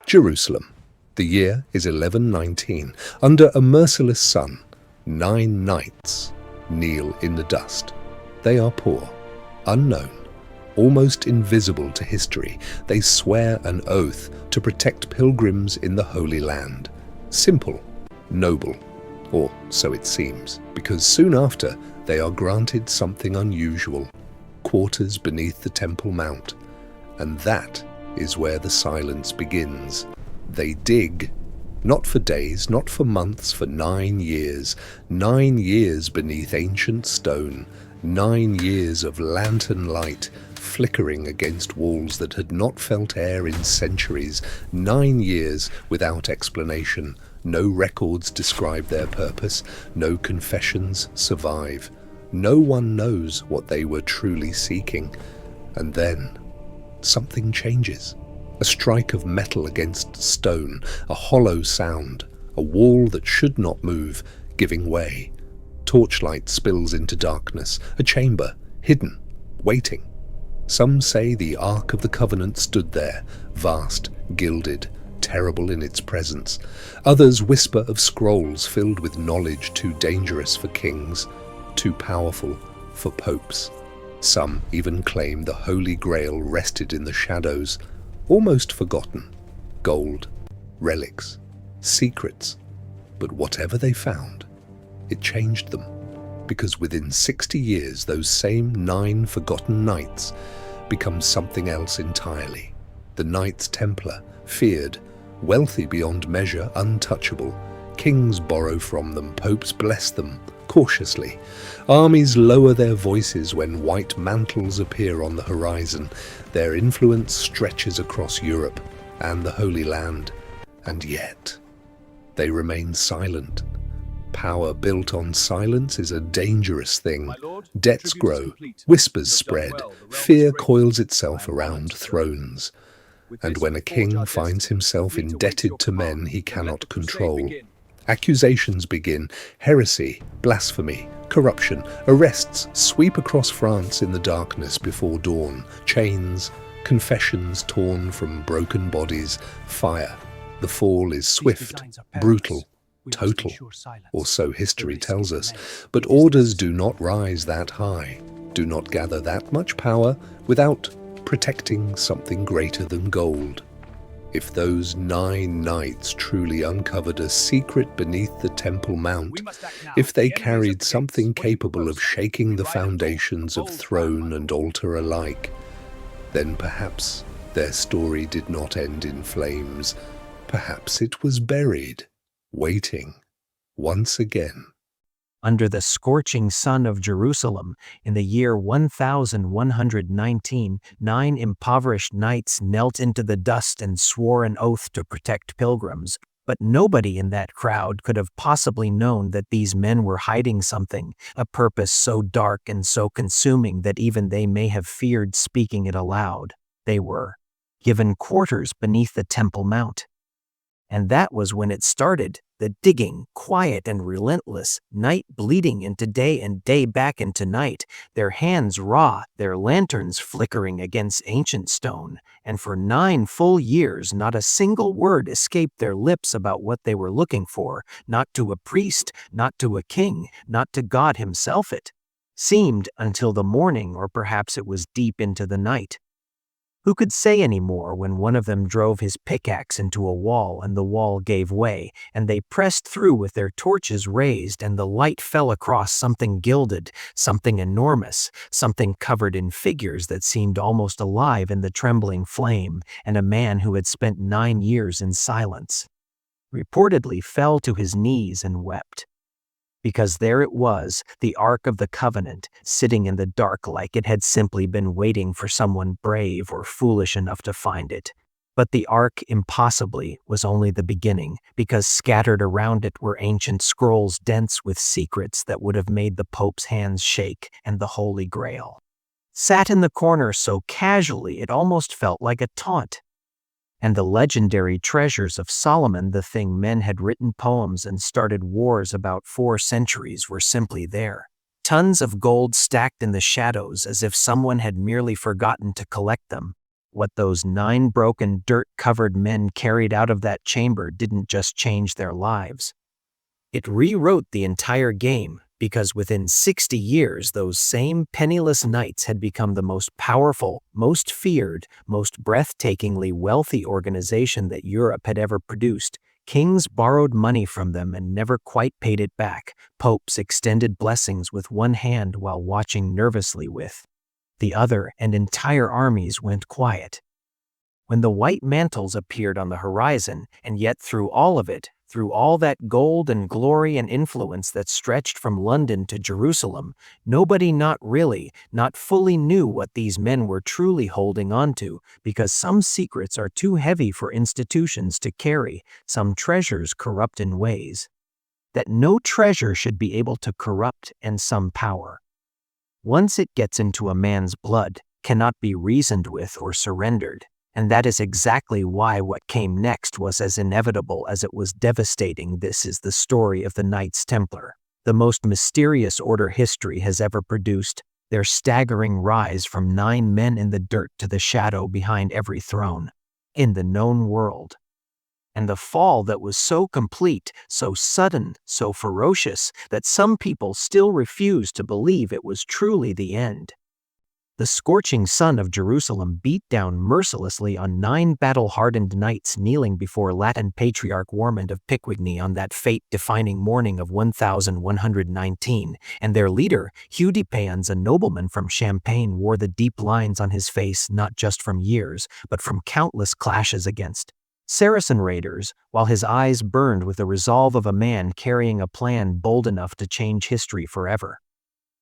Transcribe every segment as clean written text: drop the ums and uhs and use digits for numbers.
Jerusalem. The year is 1119. Under a merciless sun, 9 knights kneel in the dust. They are poor, unknown, almost invisible to history. They swear an oath to protect pilgrims in the Holy Land. Simple, noble, or so it seems, because soon after they are granted something unusual, quarters beneath the Temple Mount. And that is where the silence begins. They dig, not for days, not for months, for 9 years. 9 years beneath ancient stone, 9 years of lantern light flickering against walls that had not felt air in centuries. 9 years without explanation. No records describe their purpose. No confessions survive. No one knows what they were truly seeking. And then something changes. A strike of metal against stone, a hollow sound, a wall that should not move, giving way. Torchlight spills into darkness, a chamber, hidden, waiting. Some say the Ark of the Covenant stood there, vast, gilded, terrible in its presence. Others whisper of scrolls filled with knowledge too dangerous for kings, too powerful for popes. Some even claim the Holy Grail rested in the shadows, almost forgotten. Gold, relics, secrets. But whatever they found, it changed them. Because within 60 years, those same 9 forgotten knights become something else entirely. The Knights Templar, feared, wealthy beyond measure, untouchable. Kings borrow from them, popes bless them, cautiously. Armies lower their voices when white mantles appear on the horizon. Their influence stretches across Europe and the Holy Land. And yet, they remain silent. Power built on silence is a dangerous thing. Debts grow, whispers spread, fear coils itself around thrones. And when a king finds himself indebted to men he cannot control, accusations begin. Heresy, blasphemy, corruption, arrests sweep across France in the darkness before dawn. Chains, confessions torn from broken bodies, fire. The fall is swift, brutal, total, or so history tells us. But orders do not rise that high, do not gather that much power without protecting something greater than gold. If those 9 knights truly uncovered a secret beneath the Temple Mount, if they carried something capable of shaking the foundations of throne and altar alike, then perhaps their story did not end in flames. Perhaps it was buried, waiting, once again. Under the scorching sun of Jerusalem, in the year 1119, 9 impoverished knights knelt into the dust and swore an oath to protect pilgrims. But nobody in that crowd could have possibly known that these men were hiding something, a purpose so dark and so consuming that even they may have feared speaking it aloud. They were given quarters beneath the Temple Mount. And that was when it started, the digging, quiet and relentless, night bleeding into day and day back into night, their hands raw, their lanterns flickering against ancient stone. And for 9 full years, not a single word escaped their lips about what they were looking for, not to a priest, not to a king, not to God himself. It seemed until the morning, or perhaps it was deep into the night. Who could say any more when one of them drove his pickaxe into a wall and the wall gave way, and they pressed through with their torches raised, and the light fell across something gilded, something enormous, something covered in figures that seemed almost alive in the trembling flame, and a man who had spent 9 years in silence reportedly fell to his knees and wept. Because there it was, the Ark of the Covenant, sitting in the dark like it had simply been waiting for someone brave or foolish enough to find it. But the Ark, impossibly, was only the beginning, because scattered around it were ancient scrolls dense with secrets that would have made the Pope's hands shake, and the Holy Grail sat in the corner so casually it almost felt like a taunt. And the legendary treasures of Solomon, the thing men had written poems and started wars about 4 centuries, were simply there. Tons of gold stacked in the shadows as if someone had merely forgotten to collect them. What those 9 broken, dirt-covered men carried out of that chamber didn't just change their lives. It rewrote the entire game, because within 60 years, those same penniless knights had become the most powerful, most feared, most breathtakingly wealthy organization that Europe had ever produced. Kings borrowed money from them and never quite paid it back. Popes extended blessings with one hand while watching nervously with the other, and entire armies went quiet. When the white mantles appeared on the horizon, and yet through all of it, through all that gold and glory and influence that stretched from London to Jerusalem, nobody not fully knew what these men were truly holding on to, because some secrets are too heavy for institutions to carry, some treasures corrupt in ways that no treasure should be able to corrupt, and some power, once it gets into a man's blood, cannot be reasoned with or surrendered. And that is exactly why what came next was as inevitable as it was devastating. This is the story of the Knights Templar, the most mysterious order history has ever produced, their staggering rise from 9 men in the dirt to the shadow behind every throne in the known world. And the fall that was so complete, so sudden, so ferocious, that some people still refuse to believe it was truly the end. The scorching sun of Jerusalem beat down mercilessly on 9 battle-hardened knights kneeling before Latin Patriarch Warmond of Picquigny on that fate-defining morning of 1119, and their leader, Hugh de Payens, a nobleman from Champagne, wore the deep lines on his face not just from years, but from countless clashes against Saracen raiders, while his eyes burned with the resolve of a man carrying a plan bold enough to change history forever.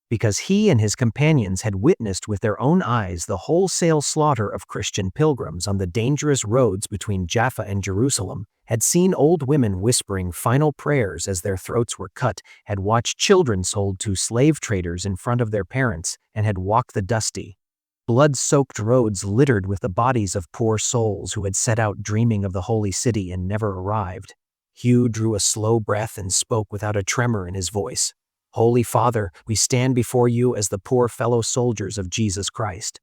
Because he and his companions had witnessed with their own eyes the wholesale slaughter of Christian pilgrims on the dangerous roads between Jaffa and Jerusalem, had seen old women whispering final prayers as their throats were cut, had watched children sold to slave traders in front of their parents, and had walked the dusty, blood-soaked roads littered with the bodies of poor souls who had set out dreaming of the holy city and never arrived. Hugh drew a slow breath and spoke without a tremor in his voice. "Holy Father, we stand before you as the poor fellow soldiers of Jesus Christ.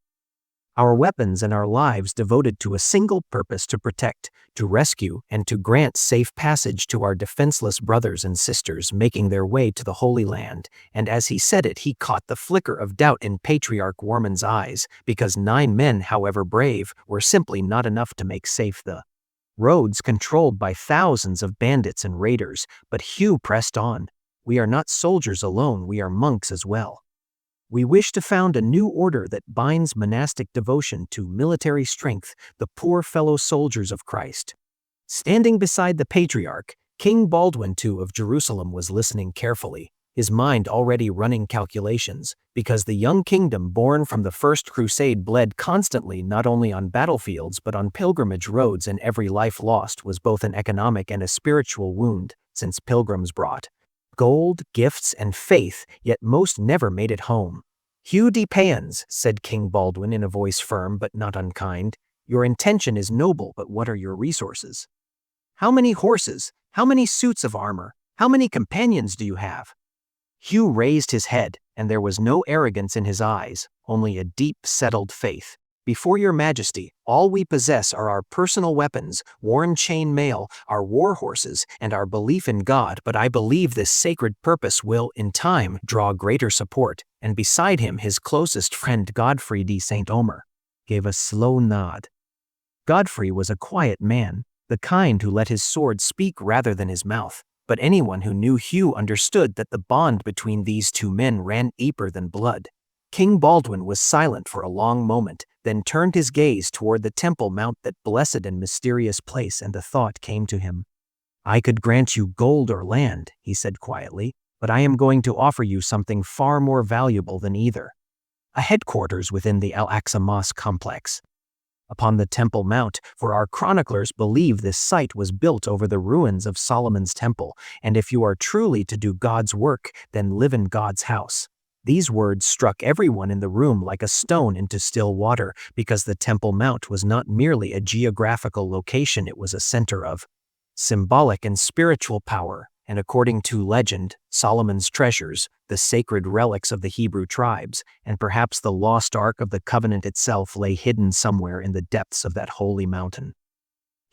Our weapons and our lives devoted to a single purpose: to protect, to rescue, and to grant safe passage to our defenseless brothers and sisters making their way to the Holy Land." And as he said it, he caught the flicker of doubt in Patriarch Warman's eyes, because 9 men, however brave, were simply not enough to make safe the roads controlled by thousands of bandits and raiders. But Hugh pressed on. "We are not soldiers alone, we are monks as well. We wish to found a new order that binds monastic devotion to military strength, the poor fellow soldiers of Christ." Standing beside the patriarch, King Baldwin II of Jerusalem was listening carefully, his mind already running calculations, because the young kingdom born from the First Crusade bled constantly not only on battlefields but on pilgrimage roads, and every life lost was both an economic and a spiritual wound, since pilgrims brought gold, gifts, and faith, yet most never made it home. "Hugh de Payens," said King Baldwin in a voice firm but not unkind, "your intention is noble, but what are your resources? How many horses? How many suits of armor? How many companions do you have?" Hugh raised his head, and there was no arrogance in his eyes, only a deep, settled faith. "Before your majesty, all we possess are our personal weapons, worn chain mail, our war horses, and our belief in God, but I believe this sacred purpose will, in time, draw greater support." And beside him his closest friend Godfrey de St. Omer gave a slow nod. Godfrey was a quiet man, the kind who let his sword speak rather than his mouth, but anyone who knew Hugh understood that the bond between these 2 men ran deeper than blood. King Baldwin was silent for a long moment, then turned his gaze toward the Temple Mount, that blessed and mysterious place, and the thought came to him. "I could grant you gold or land," he said quietly, "but I am going to offer you something far more valuable than either: a headquarters within the Al-Aqsa Mosque complex upon the Temple Mount, for our chroniclers believe this site was built over the ruins of Solomon's temple, and if you are truly to do God's work, then live in God's house." These words struck everyone in the room like a stone into still water, because the Temple Mount was not merely a geographical location, it was a center of symbolic and spiritual power. and according to legend, Solomon's treasures, the sacred relics of the Hebrew tribes, and perhaps the lost Ark of the Covenant itself lay hidden somewhere in the depths of that holy mountain.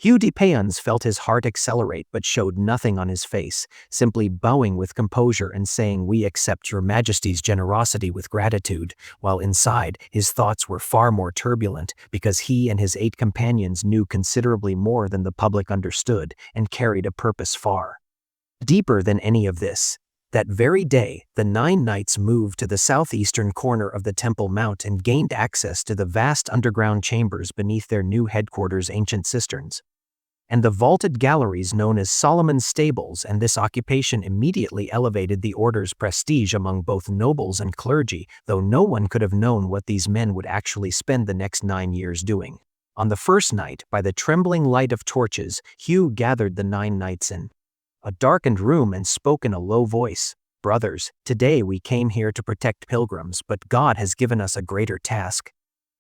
Hugh de Payens felt his heart accelerate but showed nothing on his face, simply bowing with composure and saying, "We accept your majesty's generosity with gratitude," while inside, his thoughts were far more turbulent because he and his 8 companions knew considerably more than the public understood and carried a purpose far deeper than any of this. That very day, the 9 knights moved to the southeastern corner of the Temple Mount and gained access to the vast underground chambers beneath their new headquarters' ancient cisterns and the vaulted galleries known as Solomon's Stables, and this occupation immediately elevated the order's prestige among both nobles and clergy, though no one could have known what these men would actually spend the next 9 years doing. On the first night, by the trembling light of torches, Hugh gathered the 9 knights in a darkened room and spoke in a low voice. "Brothers, today we came here to protect pilgrims, but God has given us a greater task.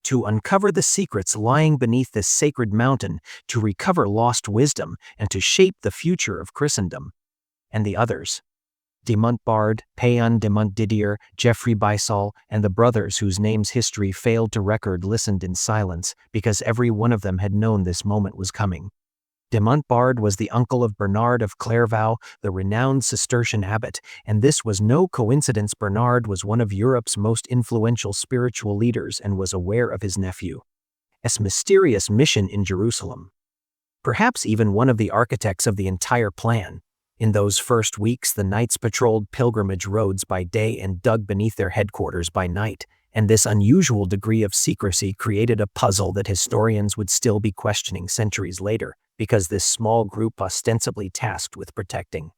To uncover the secrets lying beneath this sacred mountain, to recover lost wisdom, and to shape the future of Christendom." And the others, de Montbard, Payan de Montdidier, Geoffrey Bysol, and the brothers whose names history failed to record, listened in silence, because every one of them had known this moment was coming. De Montbard was the uncle of Bernard of Clairvaux, the renowned Cistercian abbot, and this was no coincidence. Bernard was one of Europe's most influential spiritual leaders and was aware of his nephew's mysterious mission in Jerusalem. Perhaps even one of the architects of the entire plan. In those first weeks, the knights patrolled pilgrimage roads by day and dug beneath their headquarters by night, and this unusual degree of secrecy created a puzzle that historians would still be questioning centuries later, because this small group ostensibly tasked with protecting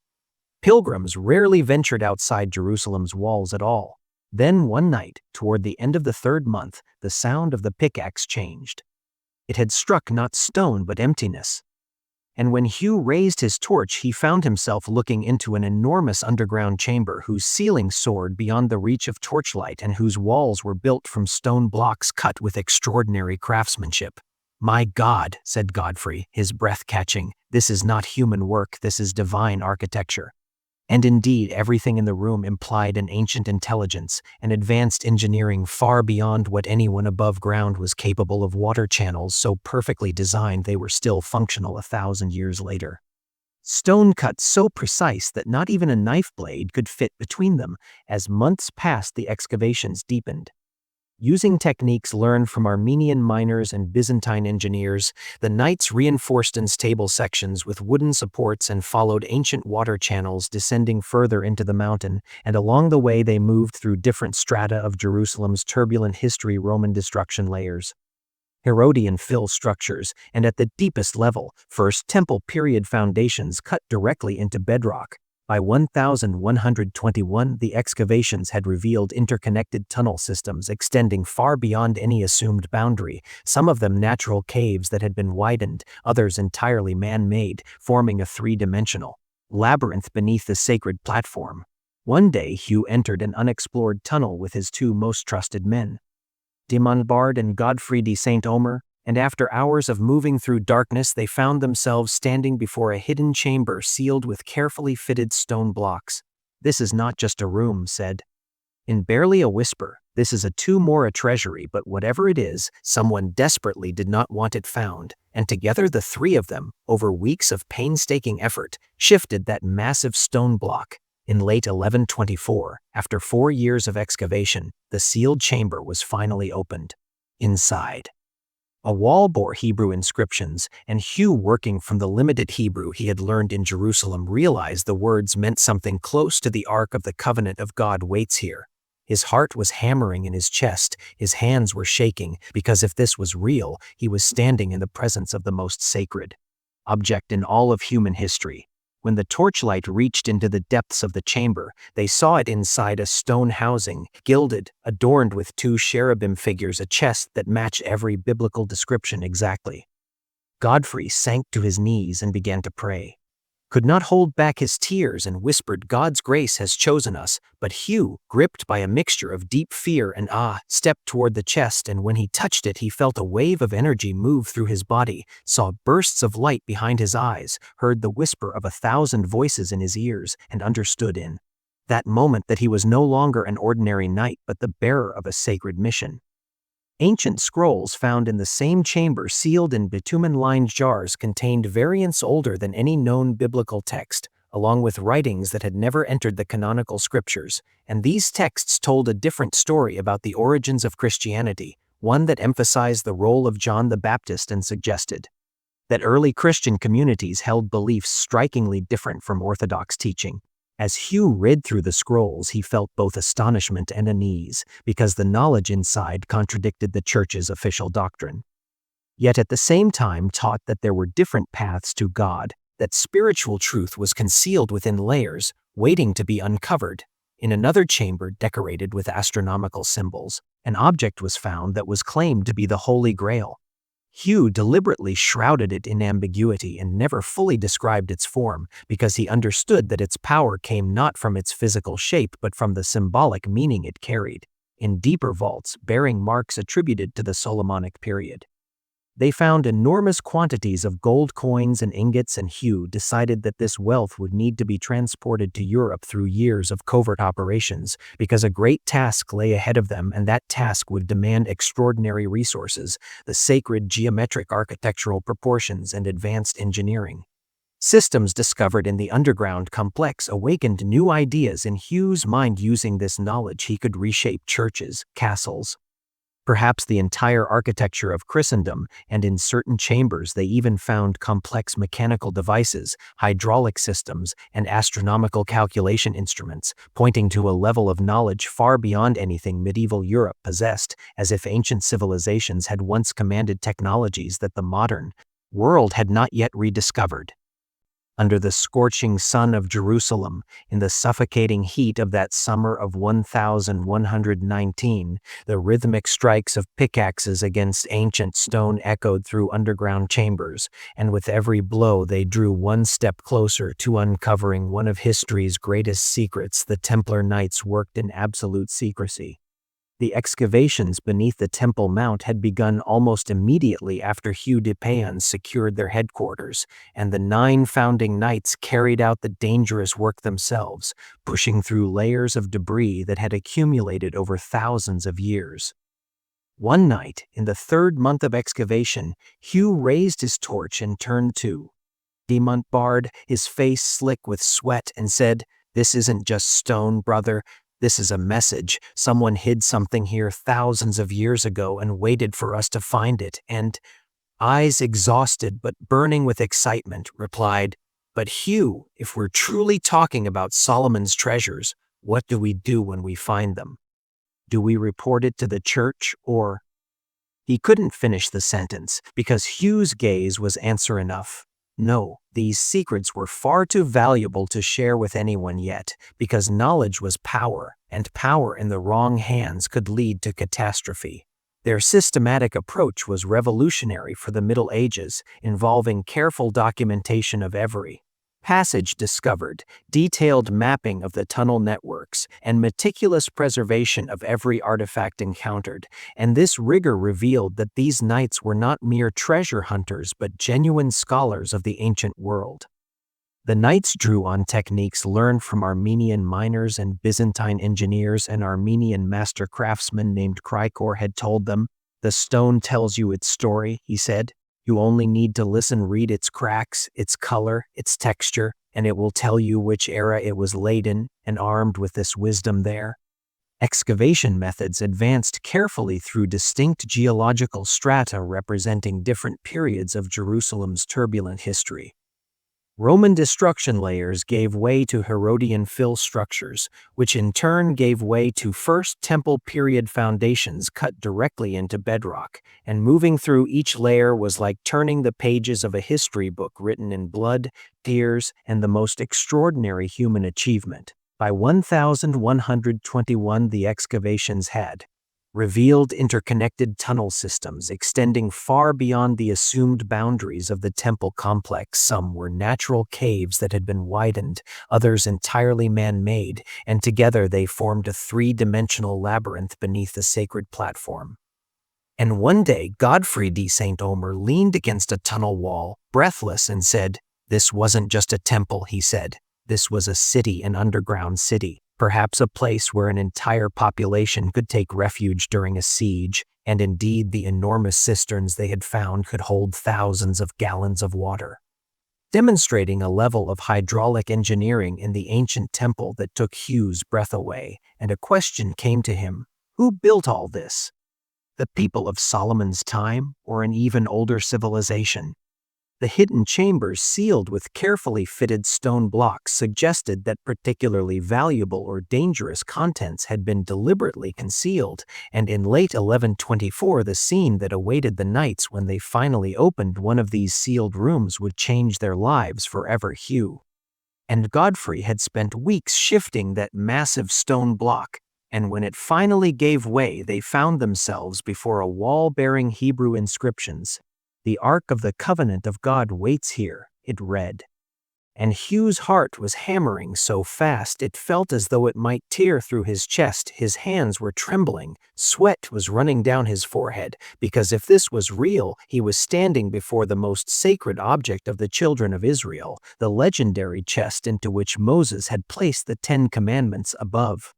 pilgrims rarely ventured outside Jerusalem's walls at all. Then one night, toward the end of the 3rd month, the sound of the pickaxe changed. It had struck not stone but emptiness. And when Hugh raised his torch, he found himself looking into an enormous underground chamber whose ceiling soared beyond the reach of torchlight and whose walls were built from stone blocks cut with extraordinary craftsmanship. "My God," said Godfrey, his breath catching, "this is not human work, this is divine architecture." And indeed, everything in the room implied an ancient intelligence, an advanced engineering far beyond what anyone above ground was capable of. Water channels so perfectly designed they were still functional 1,000 years later. Stone cuts so precise that not even a knife blade could fit between them. As months passed, the excavations deepened. Using techniques learned from Armenian miners and Byzantine engineers, the knights reinforced unstable sections with wooden supports and followed ancient water channels descending further into the mountain, and along the way they moved through different strata of Jerusalem's turbulent history: Roman destruction layers, Herodian fill structures, and at the deepest level, First Temple period foundations cut directly into bedrock. By 1121, the excavations had revealed interconnected tunnel systems extending far beyond any assumed boundary, some of them natural caves that had been widened, others entirely man-made, forming a 3-dimensional labyrinth beneath the sacred platform. One day, Hugh entered an unexplored tunnel with his 2 most trusted men, de Montbard and Godfrey de Saint-Omer, and after hours of moving through darkness, they found themselves standing before a hidden chamber sealed with carefully fitted stone blocks. "This is not just a room," said, in barely a whisper. "This is a tomb or a treasury, but whatever it is, someone desperately did not want it found." And together the 3 of them, over weeks of painstaking effort, shifted that massive stone block. In late 1124, after 4 years of excavation, the sealed chamber was finally opened. Inside, a wall bore Hebrew inscriptions, and Hugh, working from the limited Hebrew he had learned in Jerusalem, realized the words meant something close to the Ark of the Covenant of God waits here. His heart was hammering in his chest, his hands were shaking, because if this was real, he was standing in the presence of the most sacred object in all of human history. When the torchlight reached into the depths of the chamber, they saw it inside a stone housing, gilded, adorned with 2 cherubim figures, a chest that matched every biblical description exactly. Godfrey sank to his knees and began to pray. could not hold back his tears and whispered, "God's grace has chosen us." But Hugh, gripped by a mixture of deep fear and awe, stepped toward the chest, and when he touched it, he felt a wave of energy move through his body, saw bursts of light behind his eyes, heard the whisper of 1,000 voices in his ears, and understood in that moment that he was no longer an ordinary knight but the bearer of a sacred mission. Ancient scrolls found in the same chamber sealed in bitumen-lined jars contained variants older than any known biblical text, along with writings that had never entered the canonical scriptures, and these texts told a different story about the origins of Christianity, one that emphasized the role of John the Baptist and suggested that early Christian communities held beliefs strikingly different from Orthodox teaching. As Hugh read through the scrolls, he felt both astonishment and unease, because the knowledge inside contradicted the Church's official doctrine. Yet at the same time taught that there were different paths to God, that spiritual truth was concealed within layers, waiting to be uncovered. In another chamber decorated with astronomical symbols, an object was found that was claimed to be the Holy Grail. Hugh deliberately shrouded it in ambiguity and never fully described its form, because he understood that its power came not from its physical shape but from the symbolic meaning it carried, in deeper vaults bearing marks attributed to the Solomonic period. They found enormous quantities of gold coins and ingots, and Hugh decided that this wealth would need to be transported to Europe through years of covert operations, because a great task lay ahead of them, and that task would demand extraordinary resources, the sacred geometric architectural proportions and advanced engineering. Systems discovered in the underground complex awakened new ideas in Hugh's mind. Using this knowledge, he could reshape churches, castles, perhaps the entire architecture of Christendom, and in certain chambers they even found complex mechanical devices, hydraulic systems, and astronomical calculation instruments, pointing to a level of knowledge far beyond anything medieval Europe possessed, as if ancient civilizations had once commanded technologies that the modern world had not yet rediscovered. Under the scorching sun of Jerusalem, in the suffocating heat of that summer of 1119, the rhythmic strikes of pickaxes against ancient stone echoed through underground chambers, and with every blow they drew one step closer to uncovering one of history's greatest secrets. The Templar Knights worked in absolute secrecy. The excavations beneath the Temple Mount had begun almost immediately after Hugh de Payens secured their headquarters, and the 9 founding knights carried out the dangerous work themselves, pushing through layers of debris that had accumulated over thousands of years. One night, in the 3rd month of excavation, Hugh raised his torch and turned to de Montbard, his face slick with sweat, and said, "This isn't just stone, brother. This is a message. Someone hid something here thousands of years ago and waited for us to find it," and, eyes exhausted but burning with excitement, replied, "But Hugh, if we're truly talking about Solomon's treasures, what do we do when we find them? Do we report it to the church, or—" He couldn't finish the sentence, because Hugh's gaze was answer enough. No, these secrets were far too valuable to share with anyone yet, because knowledge was power, and power in the wrong hands could lead to catastrophe. Their systematic approach was revolutionary for the Middle Ages, involving careful documentation of every passage discovered, detailed mapping of the tunnel networks, and meticulous preservation of every artifact encountered, and this rigor revealed that these knights were not mere treasure hunters but genuine scholars of the ancient world. The knights drew on techniques learned from Armenian miners and Byzantine engineers. An Armenian master craftsman named Krikor had told them, "The stone tells you its story," he said. "You only need to listen, read its cracks, its color, its texture, and it will tell you which era it was laid in," and armed with this wisdom their excavation methods advanced carefully through distinct geological strata representing different periods of Jerusalem's turbulent history. Roman destruction layers gave way to Herodian fill structures, which in turn gave way to First Temple period foundations cut directly into bedrock, and moving through each layer was like turning the pages of a history book written in blood, tears, and the most extraordinary human achievement. By 1121, the excavations had revealed interconnected tunnel systems extending far beyond the assumed boundaries of the temple complex. Some were natural caves that had been widened, others entirely man-made, and together they formed a three-dimensional labyrinth beneath the sacred platform. And one day, Godfrey de Saint Omer leaned against a tunnel wall, breathless, and said, "This wasn't just a temple," he said. "This was a city, an underground city, perhaps a place where an entire population could take refuge during a siege, and indeed the enormous cisterns they had found could hold thousands of gallons of water," demonstrating a level of hydraulic engineering in the ancient temple that took Hugh's breath away, and a question came to him: who built all this? The people of Solomon's time, or an even older civilization? The hidden chambers sealed with carefully fitted stone blocks suggested that particularly valuable or dangerous contents had been deliberately concealed, and in late 1124 the scene that awaited the knights when they finally opened one of these sealed rooms would change their lives forever. Hugh and Godfrey had spent weeks shifting that massive stone block, and when it finally gave way they found themselves before a wall bearing Hebrew inscriptions. "The Ark of the Covenant of God waits here," it read. And Hugh's heart was hammering so fast it felt as though it might tear through his chest. His hands were trembling, sweat was running down his forehead, because if this was real, he was standing before the most sacred object of the children of Israel, the legendary chest into which Moses had placed the 10 Commandments above,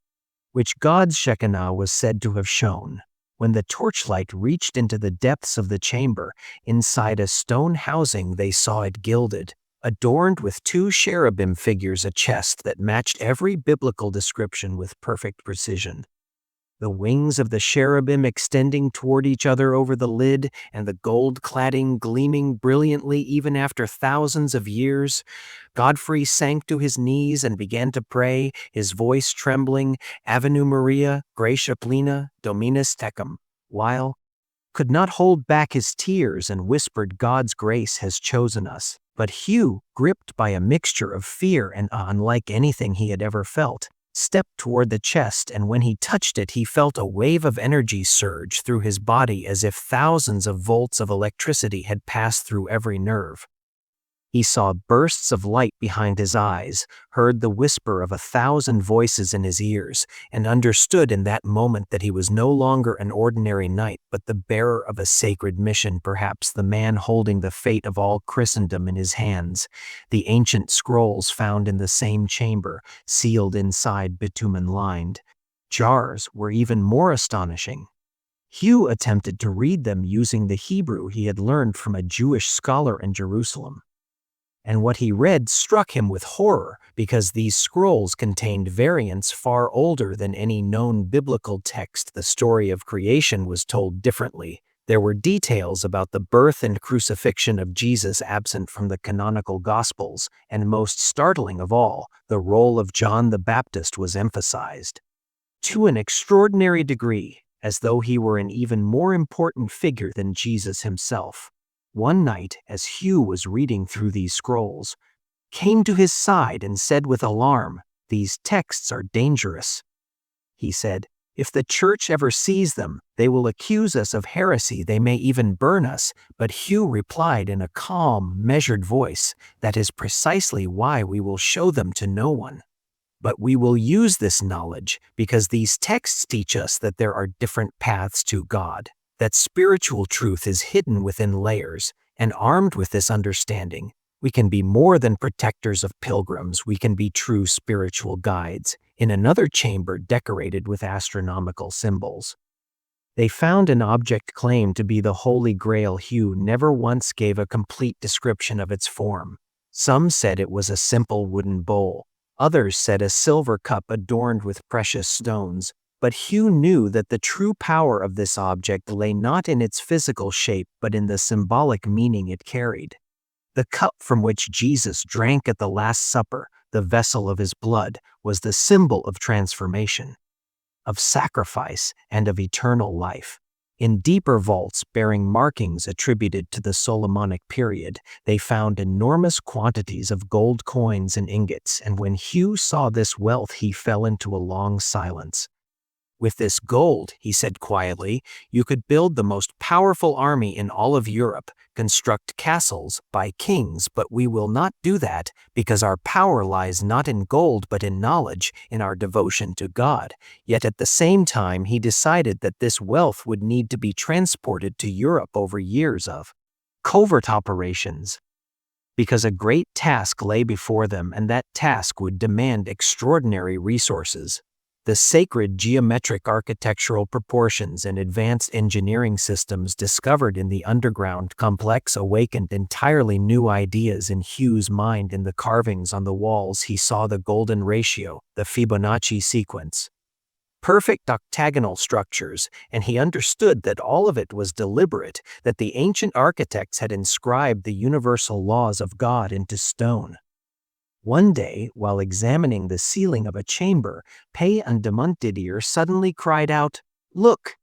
which God's Shekinah was said to have shone. When the torchlight reached into the depths of the chamber, inside a stone housing they saw it gilded, adorned with 2 cherubim figures, a chest that matched every biblical description with perfect precision. The wings of the cherubim extending toward each other over the lid, and the gold cladding gleaming brilliantly even after thousands of years. Godfrey sank to his knees and began to pray, his voice trembling, "Ave Maria, Gratia plena, Dominus tecum," while could not hold back his tears and whispered, "God's grace has chosen us." But Hugh, gripped by a mixture of fear and awe unlike anything he had ever felt, stepped toward the chest, and when he touched it he felt a wave of energy surge through his body as if thousands of volts of electricity had passed through every nerve. He saw bursts of light behind his eyes, heard the whisper of 1,000 voices in his ears, and understood in that moment that he was no longer an ordinary knight but the bearer of a sacred mission, perhaps the man holding the fate of all Christendom in his hands. The ancient scrolls found in the same chamber, sealed inside bitumen-lined jars, were even more astonishing. Hugh attempted to read them using the Hebrew he had learned from a Jewish scholar in Jerusalem. And what he read struck him with horror, because these scrolls contained variants far older than any known biblical text. The story of creation was told differently. There were details about the birth and crucifixion of Jesus absent from the canonical Gospels, and most startling of all, the role of John the Baptist was emphasized to an extraordinary degree, as though he were an even more important figure than Jesus himself. One night, as Hugh was reading through these scrolls, came to his side and said with alarm, "These texts are dangerous." He said, "If the church ever sees them, they will accuse us of heresy, they may even burn us." But Hugh replied in a calm, measured voice, "That is precisely why we will show them to no one. But we will use this knowledge because these texts teach us that there are different paths to God, that spiritual truth is hidden within layers, and armed with this understanding, we can be more than protectors of pilgrims, we can be true spiritual guides." In another chamber decorated with astronomical symbols, they found an object claimed to be the Holy Grail. Hugh never once gave a complete description of its form. Some said it was a simple wooden bowl, others said a silver cup adorned with precious stones. But Hugh knew that the true power of this object lay not in its physical shape but in the symbolic meaning it carried. The cup from which Jesus drank at the Last Supper, the vessel of his blood, was the symbol of transformation, of sacrifice, and of eternal life. In deeper vaults bearing markings attributed to the Solomonic period, they found enormous quantities of gold coins and ingots, and when Hugh saw this wealth he fell into a long silence. With this gold, he said quietly, you could build the most powerful army in all of Europe, construct castles, buy kings, but we will not do that because our power lies not in gold but in knowledge, in our devotion to God. Yet at the same time, he decided that this wealth would need to be transported to Europe over years of covert operations, because a great task lay before them, and that task would demand extraordinary resources. The sacred geometric architectural proportions and advanced engineering systems discovered in the underground complex awakened entirely new ideas in Hugh's mind. In the carvings on the walls, he saw the golden ratio, the Fibonacci sequence. Perfect octagonal structures, and he understood that all of it was deliberate, that the ancient architects had inscribed the universal laws of God into stone. One day, while examining the ceiling of a chamber, Pei and Demontidier suddenly cried out, "Look!"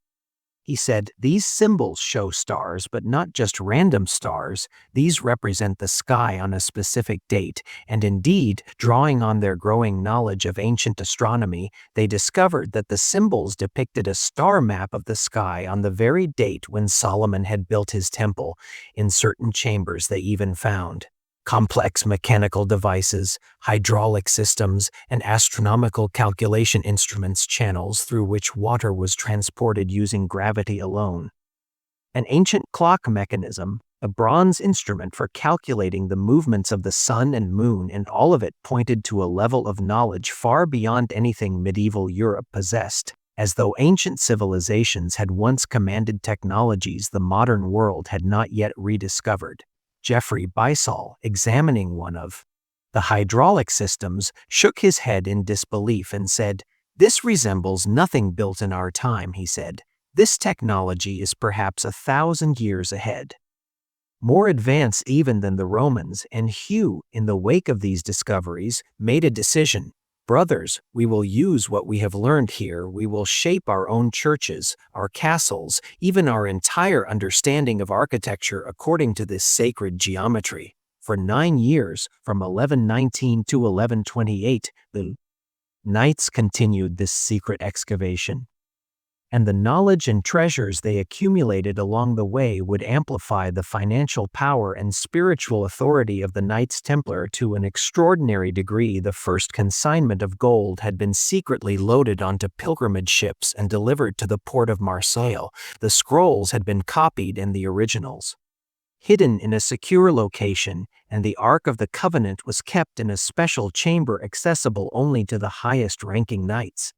He said, "These symbols show stars, but not just random stars. These represent the sky on a specific date." And indeed, drawing on their growing knowledge of ancient astronomy, they discovered that the symbols depicted a star map of the sky on the very date when Solomon had built his temple. In certain chambers they even found complex mechanical devices, hydraulic systems, and astronomical calculation instruments, channels through which water was transported using gravity alone. An ancient clock mechanism, a bronze instrument for calculating the movements of the sun and moon, and all of it pointed to a level of knowledge far beyond anything medieval Europe possessed, as though ancient civilizations had once commanded technologies the modern world had not yet rediscovered. Geoffrey Bysall, examining one of the hydraulic systems, shook his head in disbelief and said, "This resembles nothing built in our time," he said. "This technology is perhaps 1,000 years ahead, more advanced even than the Romans." And Hugh, in the wake of these discoveries, made a decision. "Brothers, we will use what we have learned here. We will shape our own churches, our castles, even our entire understanding of architecture according to this sacred geometry." For 9 years, from 1119 to 1128, the Knights continued this secret excavation. And the knowledge and treasures they accumulated along the way would amplify the financial power and spiritual authority of the Knights Templar to an extraordinary degree. The first consignment of gold had been secretly loaded onto pilgrimage ships and delivered to the port of Marseille. The scrolls had been copied and the originals hidden in a secure location, and the Ark of the Covenant was kept in a special chamber accessible only to the highest-ranking knights.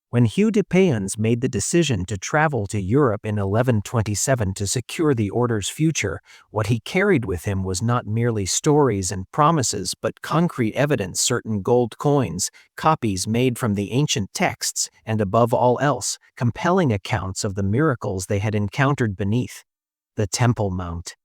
When Hugh de Payens made the decision to travel to Europe in 1127 to secure the Order's future, what he carried with him was not merely stories and promises but concrete evidence: certain gold coins, copies made from the ancient texts, and above all else, compelling accounts of the miracles they had encountered beneath the Temple Mount.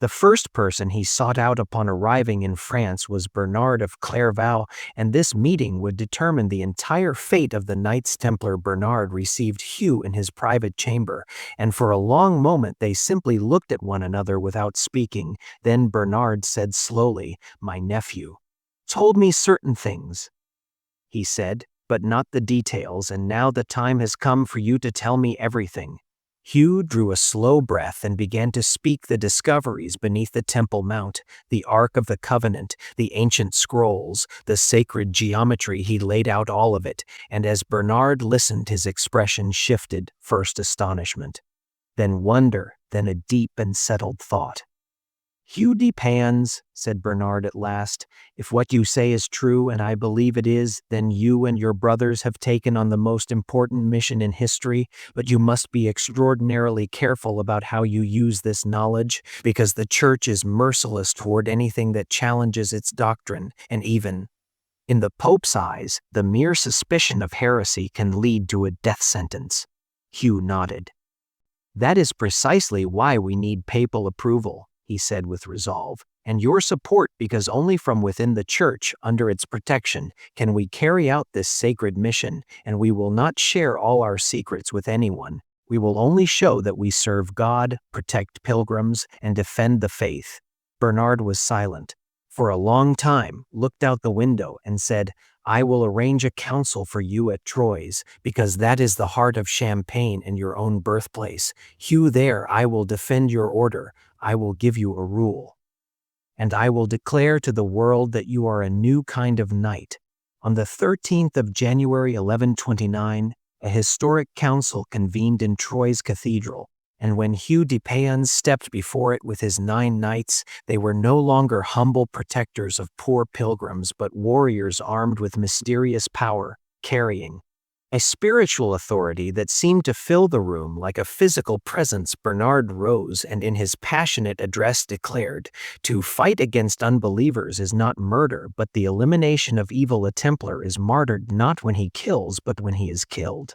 The first person he sought out upon arriving in France was Bernard of Clairvaux, and this meeting would determine the entire fate of the Knights Templar. Bernard received Hugh in his private chamber, and for a long moment they simply looked at one another without speaking. Then Bernard said slowly, "My nephew told me certain things," he said, "but not the details, and now the time has come for you to tell me everything." Hugh drew a slow breath and began to speak the discoveries beneath the Temple Mount, the Ark of the Covenant, the ancient scrolls, the sacred geometry. He laid out all of it, and as Bernard listened his expression shifted, first astonishment, then wonder, then a deep and settled thought. "Hugh de Payens," said Bernard at last, "if what you say is true, and I believe it is, then you and your brothers have taken on the most important mission in history, but you must be extraordinarily careful about how you use this knowledge, because the Church is merciless toward anything that challenges its doctrine, and even, in the Pope's eyes, the mere suspicion of heresy can lead to a death sentence." Hugh nodded. "That is precisely why we need papal approval," he said with resolve, "and your support, because only from within the Church, under its protection, can we carry out this sacred mission, and we will not share all our secrets with anyone. We will only show that we serve God, protect pilgrims, and defend the faith." Bernard was silent. For a long time, looked out the window, and said, I will arrange a council for you at Troyes, because that is the heart of Champagne and your own birthplace. Hugh, there I will defend your order. I will give you a rule. And I will declare to the world that you are a new kind of knight. On the 13th of January 1129, a historic council convened in Troyes Cathedral, and when Hugh de Payens stepped before it with his 9 knights, they were no longer humble protectors of poor pilgrims, but warriors armed with mysterious power, carrying a spiritual authority that seemed to fill the room like a physical presence. Bernard rose and in his passionate address declared, "To fight against unbelievers is not murder, but the elimination of evil. A Templar is martyred not when he kills, but when he is killed."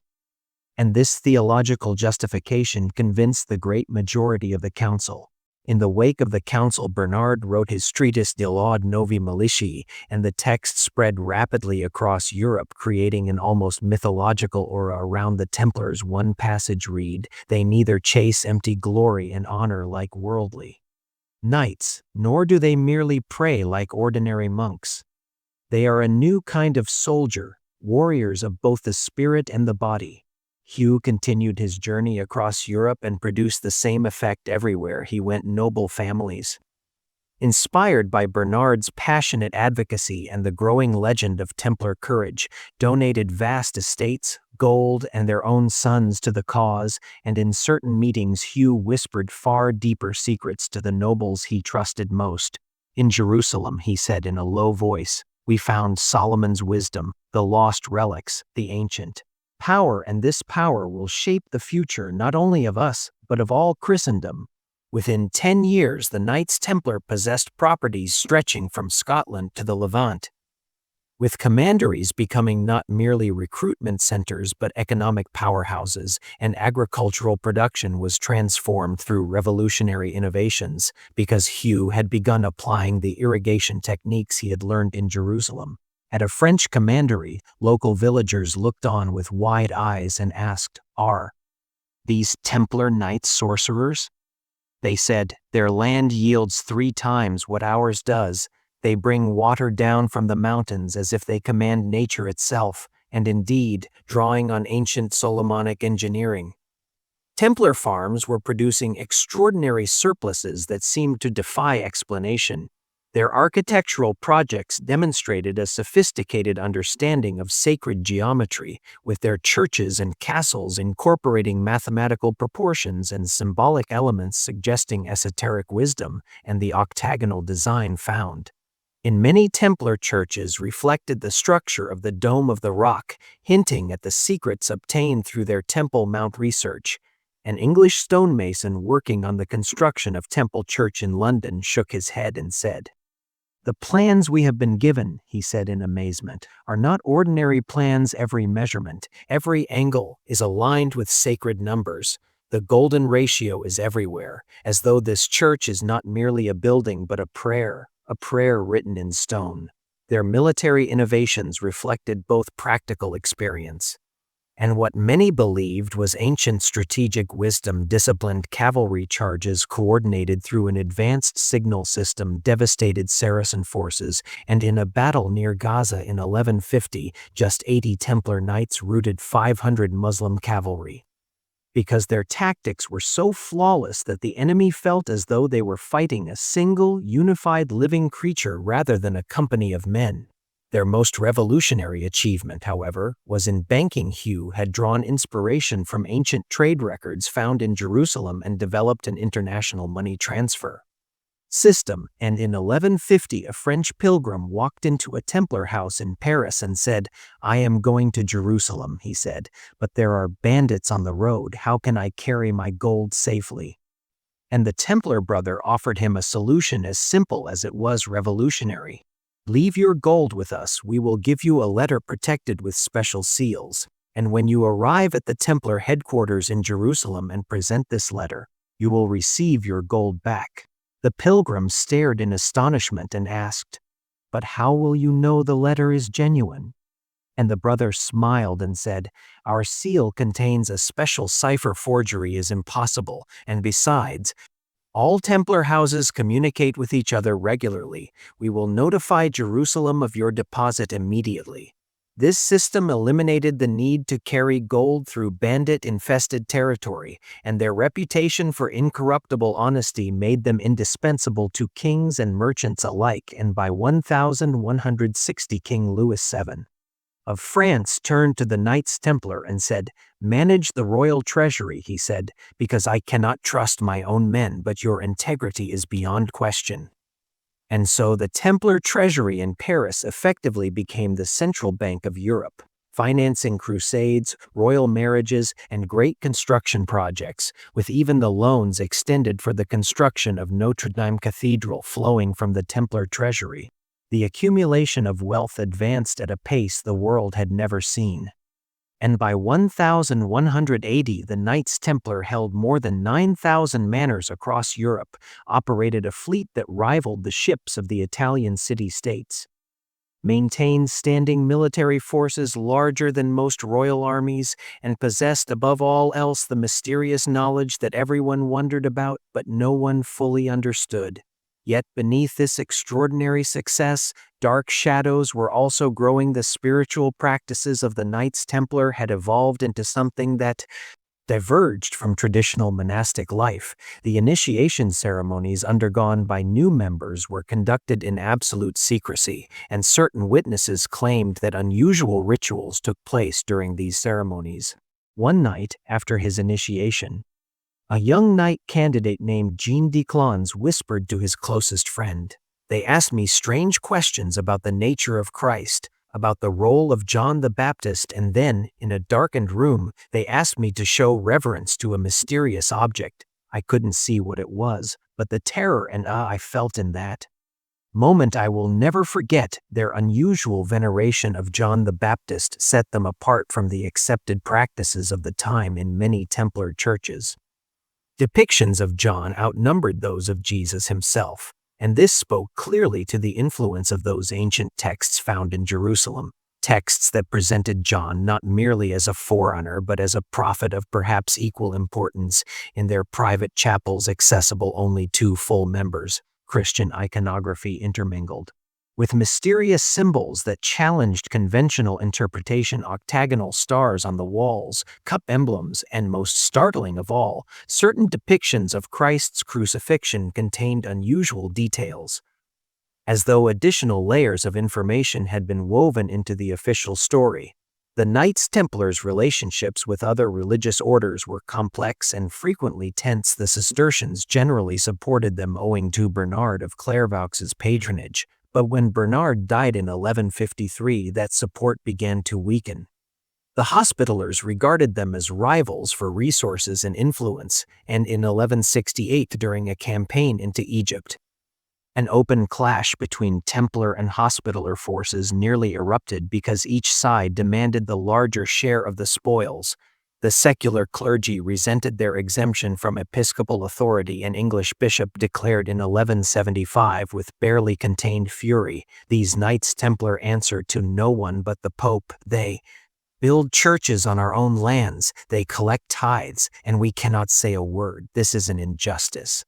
And this theological justification convinced the great majority of the council. In the wake of the council, Bernard wrote his treatise De Laude Novi Militiae, and the text spread rapidly across Europe, creating an almost mythological aura around the Templars. One passage read, "They neither chase empty glory and honor like worldly knights, nor do they merely pray like ordinary monks. They are a new kind of soldier, warriors of both the spirit and the body." Hugh continued his journey across Europe and produced the same effect everywhere he went. Noble families, inspired by Bernard's passionate advocacy and the growing legend of Templar courage, donated vast estates, gold, and their own sons to the cause, and in certain meetings Hugh whispered far deeper secrets to the nobles he trusted most. "In Jerusalem," he said in a low voice, "we found Solomon's wisdom, the lost relics, the ancient power, and this power will shape the future not only of us, but of all Christendom." Within 10 years, the Knights Templar possessed properties stretching from Scotland to the Levant, with commanderies becoming not merely recruitment centers but economic powerhouses, and agricultural production was transformed through revolutionary innovations because Hugh had begun applying the irrigation techniques he had learned in Jerusalem. At a French commandery, local villagers looked on with wide eyes and asked, "Are these Templar knights sorcerers?" They said, "Their land yields 3 times what ours does. They bring water down from the mountains as if they command nature itself," and indeed, drawing on ancient Solomonic engineering, Templar farms were producing extraordinary surpluses that seemed to defy explanation. Their architectural projects demonstrated a sophisticated understanding of sacred geometry, with their churches and castles incorporating mathematical proportions and symbolic elements suggesting esoteric wisdom, and the octagonal design found in many Templar churches reflected the structure of the Dome of the Rock, hinting at the secrets obtained through their Temple Mount research. An English stonemason working on the construction of Temple Church in London shook his head and said, "The plans we have been given," he said in amazement, "are not ordinary plans. Every measurement, every angle is aligned with sacred numbers. The golden ratio is everywhere, as though this church is not merely a building but a prayer written in stone." Their military innovations reflected both practical experience and what many believed was ancient strategic wisdom. Disciplined cavalry charges coordinated through an advanced signal system devastated Saracen forces, and in a battle near Gaza in 1150, just 80 Templar knights routed 500 Muslim cavalry, because their tactics were so flawless that the enemy felt as though they were fighting a single, unified living creature rather than a company of men. Their most revolutionary achievement, however, was in banking. Hugh had drawn inspiration from ancient trade records found in Jerusalem and developed an international money transfer system, and in 1150 a French pilgrim walked into a Templar house in Paris and said, "I am going to Jerusalem," he said, "but there are bandits on the road. How can I carry my gold safely?" And the Templar brother offered him a solution as simple as it was revolutionary. "Leave your gold with us. We will give you a letter protected with special seals, and when you arrive at the Templar headquarters in Jerusalem and present this letter, you will receive your gold back." The pilgrim stared in astonishment and asked, "But how will you know the letter is genuine?" And the brother smiled and said, "Our seal contains a special cipher. Forgery is impossible, and besides, all Templar houses communicate with each other regularly. We will notify Jerusalem of your deposit immediately." This system eliminated the need to carry gold through bandit-infested territory, and their reputation for incorruptible honesty made them indispensable to kings and merchants alike, and by 1160 King Louis VII of France turned to the Knights Templar and said, "Manage the royal treasury," he said, "because I cannot trust my own men, but your integrity is beyond question." And so the Templar treasury in Paris effectively became the central bank of Europe, financing crusades, royal marriages, and great construction projects, with even the loans extended for the construction of Notre Dame Cathedral flowing from the Templar treasury. The accumulation of wealth advanced at a pace the world had never seen. And by 1180 the Knights Templar held more than 9,000 manors across Europe, operated a fleet that rivaled the ships of the Italian city-states, maintained standing military forces larger than most royal armies, and possessed above all else the mysterious knowledge that everyone wondered about but no one fully understood. Yet beneath this extraordinary success, dark shadows were also growing. The spiritual practices of the Knights Templar had evolved into something that diverged from traditional monastic life. The initiation ceremonies undergone by new members were conducted in absolute secrecy, and certain witnesses claimed that unusual rituals took place during these ceremonies. One night, after his initiation, a young knight candidate named Jean Declans whispered to his closest friend, "They asked me strange questions about the nature of Christ, about the role of John the Baptist, and then, in a darkened room, they asked me to show reverence to a mysterious object. I couldn't see what it was, but the terror and awe I felt in that moment I will never forget. Their unusual veneration of John the Baptist set them apart from the accepted practices of the time in many Templar churches. Depictions of John outnumbered those of Jesus himself, and this spoke clearly to the influence of those ancient texts found in Jerusalem, texts that presented John not merely as a forerunner but as a prophet of perhaps equal importance. In their private chapels accessible only to full members, Christian iconography intermingled with mysterious symbols that challenged conventional interpretation: octagonal stars on the walls, cup emblems, and most startling of all, certain depictions of Christ's crucifixion contained unusual details, as though additional layers of information had been woven into the official story. The Knights Templars' relationships with other religious orders were complex and frequently tense. The Cistercians generally supported them owing to Bernard of Clairvaux's patronage, but when Bernard died in 1153, that support began to weaken. The Hospitallers regarded them as rivals for resources and influence, and in 1168, during a campaign into Egypt, an open clash between Templar and Hospitaller forces nearly erupted because each side demanded the larger share of the spoils. The secular clergy resented their exemption from episcopal authority. An English bishop declared in 1175 with barely contained fury, "These Knights Templar answer to no one but the Pope. They build churches on our own lands, they collect tithes, and we cannot say a word. This is an injustice."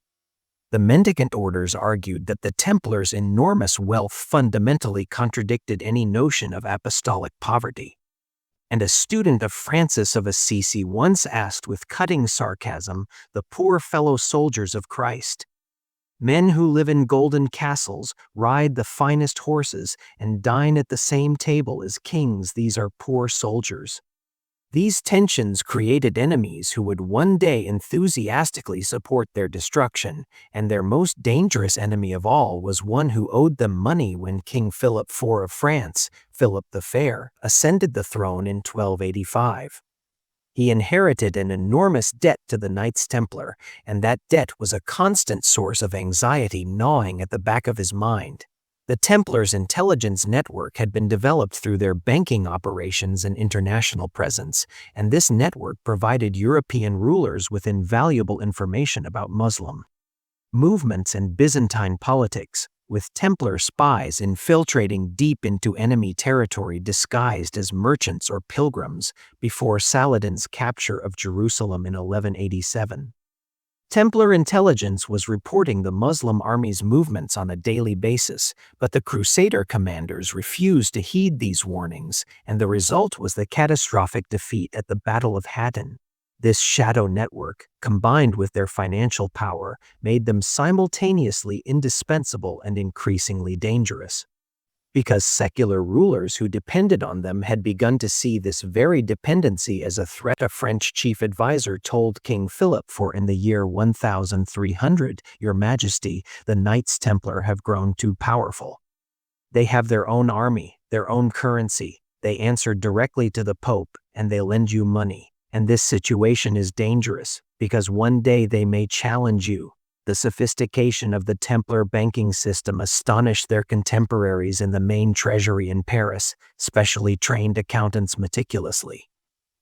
The mendicant orders argued that the Templars' enormous wealth fundamentally contradicted any notion of apostolic poverty. And a student of Francis of Assisi once asked with cutting sarcasm, "The poor fellow soldiers of Christ, men who live in golden castles, ride the finest horses, and dine at the same table as kings, these are poor soldiers." These tensions created enemies who would one day enthusiastically support their destruction, and their most dangerous enemy of all was one who owed them money. When King Philip IV of France, Philip the Fair, ascended the throne in 1285. He inherited an enormous debt to the Knights Templar, and that debt was a constant source of anxiety gnawing at the back of his mind. The Templars' intelligence network had been developed through their banking operations and international presence, and this network provided European rulers with invaluable information about Muslim movements and Byzantine politics, with Templar spies infiltrating deep into enemy territory disguised as merchants or pilgrims before Saladin's capture of Jerusalem in 1187. Templar intelligence was reporting the Muslim army's movements on a daily basis, but the Crusader commanders refused to heed these warnings, and the result was the catastrophic defeat at the Battle of Hattin. This shadow network, combined with their financial power, made them simultaneously indispensable and increasingly dangerous. Because secular rulers who depended on them had begun to see this very dependency as a threat, a French chief advisor told King Philip, "For in the year 1300, Your Majesty, the Knights Templar have grown too powerful. They have their own army, their own currency, they answer directly to the Pope, and they lend you money. And this situation is dangerous, because one day they may challenge you." The sophistication of the Templar banking system astonished their contemporaries in the main treasury in Paris, specially trained accountants meticulously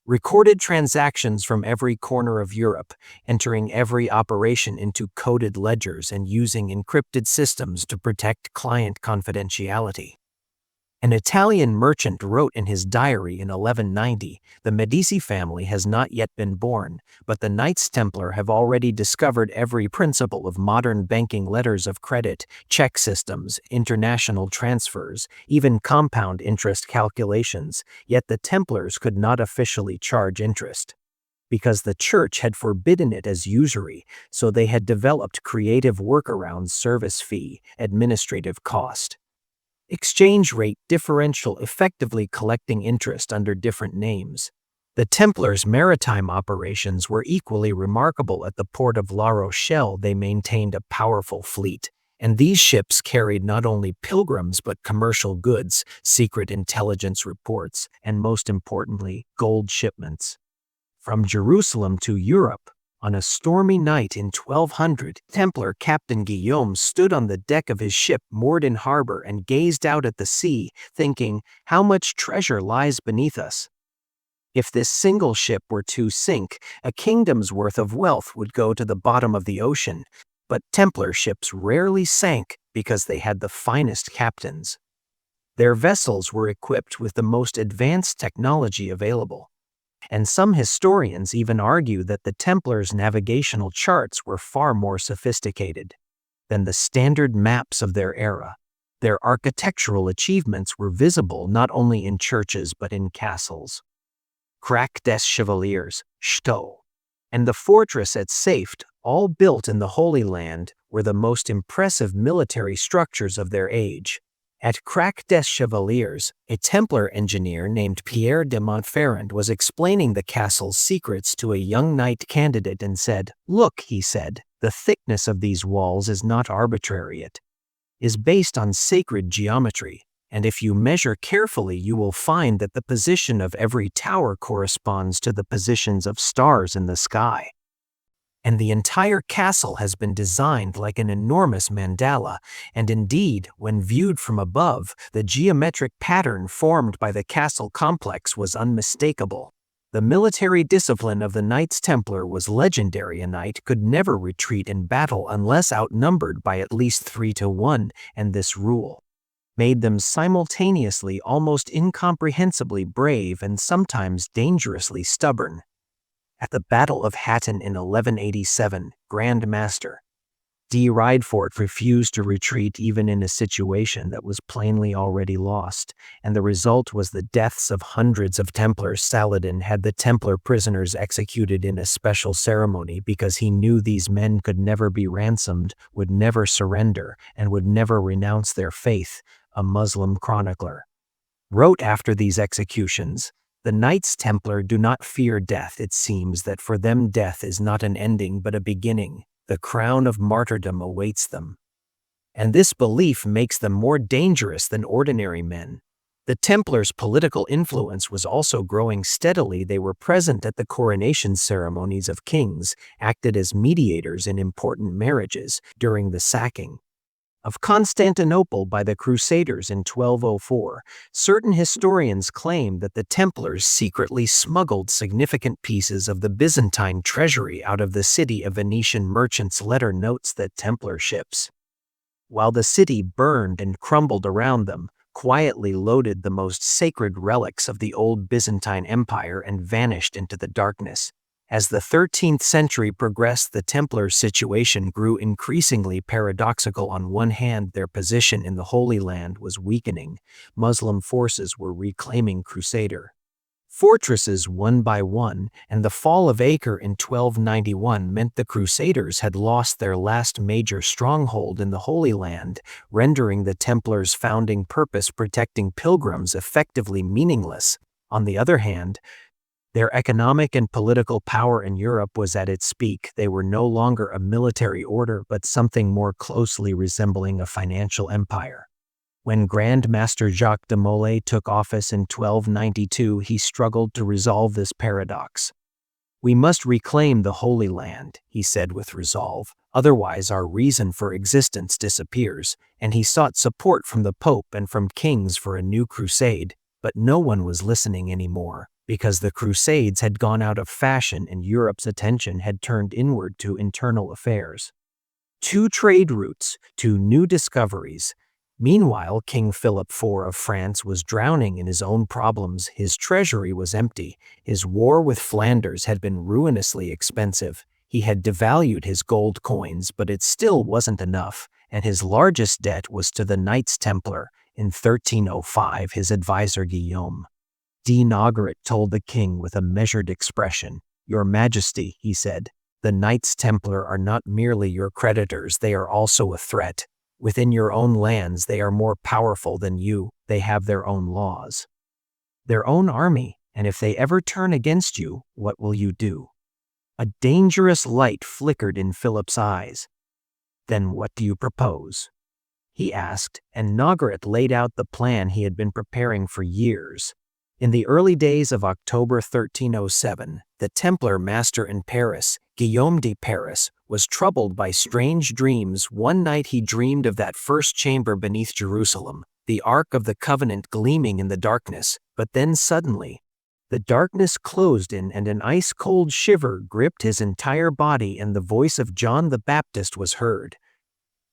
recorded transactions from every corner of Europe, entering every operation into coded ledgers and using encrypted systems to protect client confidentiality. An Italian merchant wrote in his diary in 1190, "The Medici family has not yet been born, but the Knights Templar have already discovered every principle of modern banking, letters of credit, check systems, international transfers, even compound interest calculations, yet the Templars could not officially charge interest. Because the church had forbidden it as usury, so they had developed creative workarounds: service fee, administrative cost, exchange rate differential, effectively collecting interest under different names." The Templars' maritime operations were equally remarkable. At the port of La Rochelle, they maintained a powerful fleet, and these ships carried not only pilgrims but commercial goods, secret intelligence reports, and most importantly, gold shipments. From Jerusalem to Europe, on a stormy night in 1200, Templar Captain Guillaume stood on the deck of his ship moored in harbor and gazed out at the sea, thinking, "How much treasure lies beneath us? If this single ship were to sink, a kingdom's worth of wealth would go to the bottom of the ocean." But Templar ships rarely sank because they had the finest captains. Their vessels were equipped with the most advanced technology available. And some historians even argue that the Templars' navigational charts were far more sophisticated than the standard maps of their era. Their architectural achievements were visible not only in churches but in castles. Crac des Chevaliers, Stowe, and the fortress at Safed, all built in the Holy Land, were the most impressive military structures of their age. At Crac des Chevaliers, a Templar engineer named Pierre de Montferrand was explaining the castle's secrets to a young knight candidate and said, "Look," he said, "the thickness of these walls is not arbitrary. It is based on sacred geometry, and if you measure carefully you will find that the position of every tower corresponds to the positions of stars in the sky. And the entire castle has been designed like an enormous mandala, and indeed, when viewed from above, the geometric pattern formed by the castle complex was unmistakable." The military discipline of the Knights Templar was legendary. A knight could never retreat in battle unless outnumbered by at least 3-1, and this rule made them simultaneously almost incomprehensibly brave and sometimes dangerously stubborn. At the Battle of Hattin in 1187, Grand Master de Ridefort refused to retreat even in a situation that was plainly already lost, and the result was the deaths of hundreds of Templars. Saladin had the Templar prisoners executed in a special ceremony because he knew these men could never be ransomed, would never surrender, and would never renounce their faith. A Muslim chronicler wrote after these executions, "The Knights Templar do not fear death. It seems that for them death is not an ending but a beginning. The crown of martyrdom awaits them." And this belief makes them more dangerous than ordinary men. The Templars' political influence was also growing steadily. They were present at the coronation ceremonies of kings, acted as mediators in important marriages during the sacking of Constantinople by the Crusaders in 1204. Certain historians claim that the Templars secretly smuggled significant pieces of the Byzantine treasury out of the city. A Venetian merchant's letter notes that Templar ships, while the city burned and crumbled around them, quietly loaded the most sacred relics of the old Byzantine Empire and vanished into the darkness. As the 13th century progressed, the Templars' situation grew increasingly paradoxical. On one hand, their position in the Holy Land was weakening. Muslim forces were reclaiming Crusader fortresses one by one, and the fall of Acre in 1291 meant the Crusaders had lost their last major stronghold in the Holy Land, rendering the Templars' founding purpose, protecting pilgrims, effectively meaningless. On the other hand, their economic and political power in Europe was at its peak. They were no longer a military order, but something more closely resembling a financial empire. When Grand Master Jacques de Molay took office in 1292, he struggled to resolve this paradox. "We must reclaim the Holy Land," he said with resolve, "otherwise our reason for existence disappears," and he sought support from the Pope and from kings for a new crusade, but no one was listening anymore, because the Crusades had gone out of fashion and Europe's attention had turned inward to internal affairs. 2 trade routes, 2 new discoveries. Meanwhile, King Philip IV of France was drowning in his own problems. His treasury was empty. His war with Flanders had been ruinously expensive. He had devalued his gold coins, but it still wasn't enough, and his largest debt was to the Knights Templar. In 1305, his advisor Guillaume de Nogaret told the king with a measured expression, "Your Majesty," he said, "the Knights Templar are not merely your creditors, they are also a threat. Within your own lands, they are more powerful than you. They have their own laws, their own army, and if they ever turn against you, what will you do?" A dangerous light flickered in Philip's eyes. "Then what do you propose?" he asked, and Nogaret laid out the plan he had been preparing for years. In the early days of October 1307, the Templar master in Paris, Guillaume de Paris, was troubled by strange dreams. One night he dreamed of that first chamber beneath Jerusalem, the Ark of the Covenant gleaming in the darkness, but then suddenly, the darkness closed in and an ice-cold shiver gripped his entire body, and the voice of John the Baptist was heard.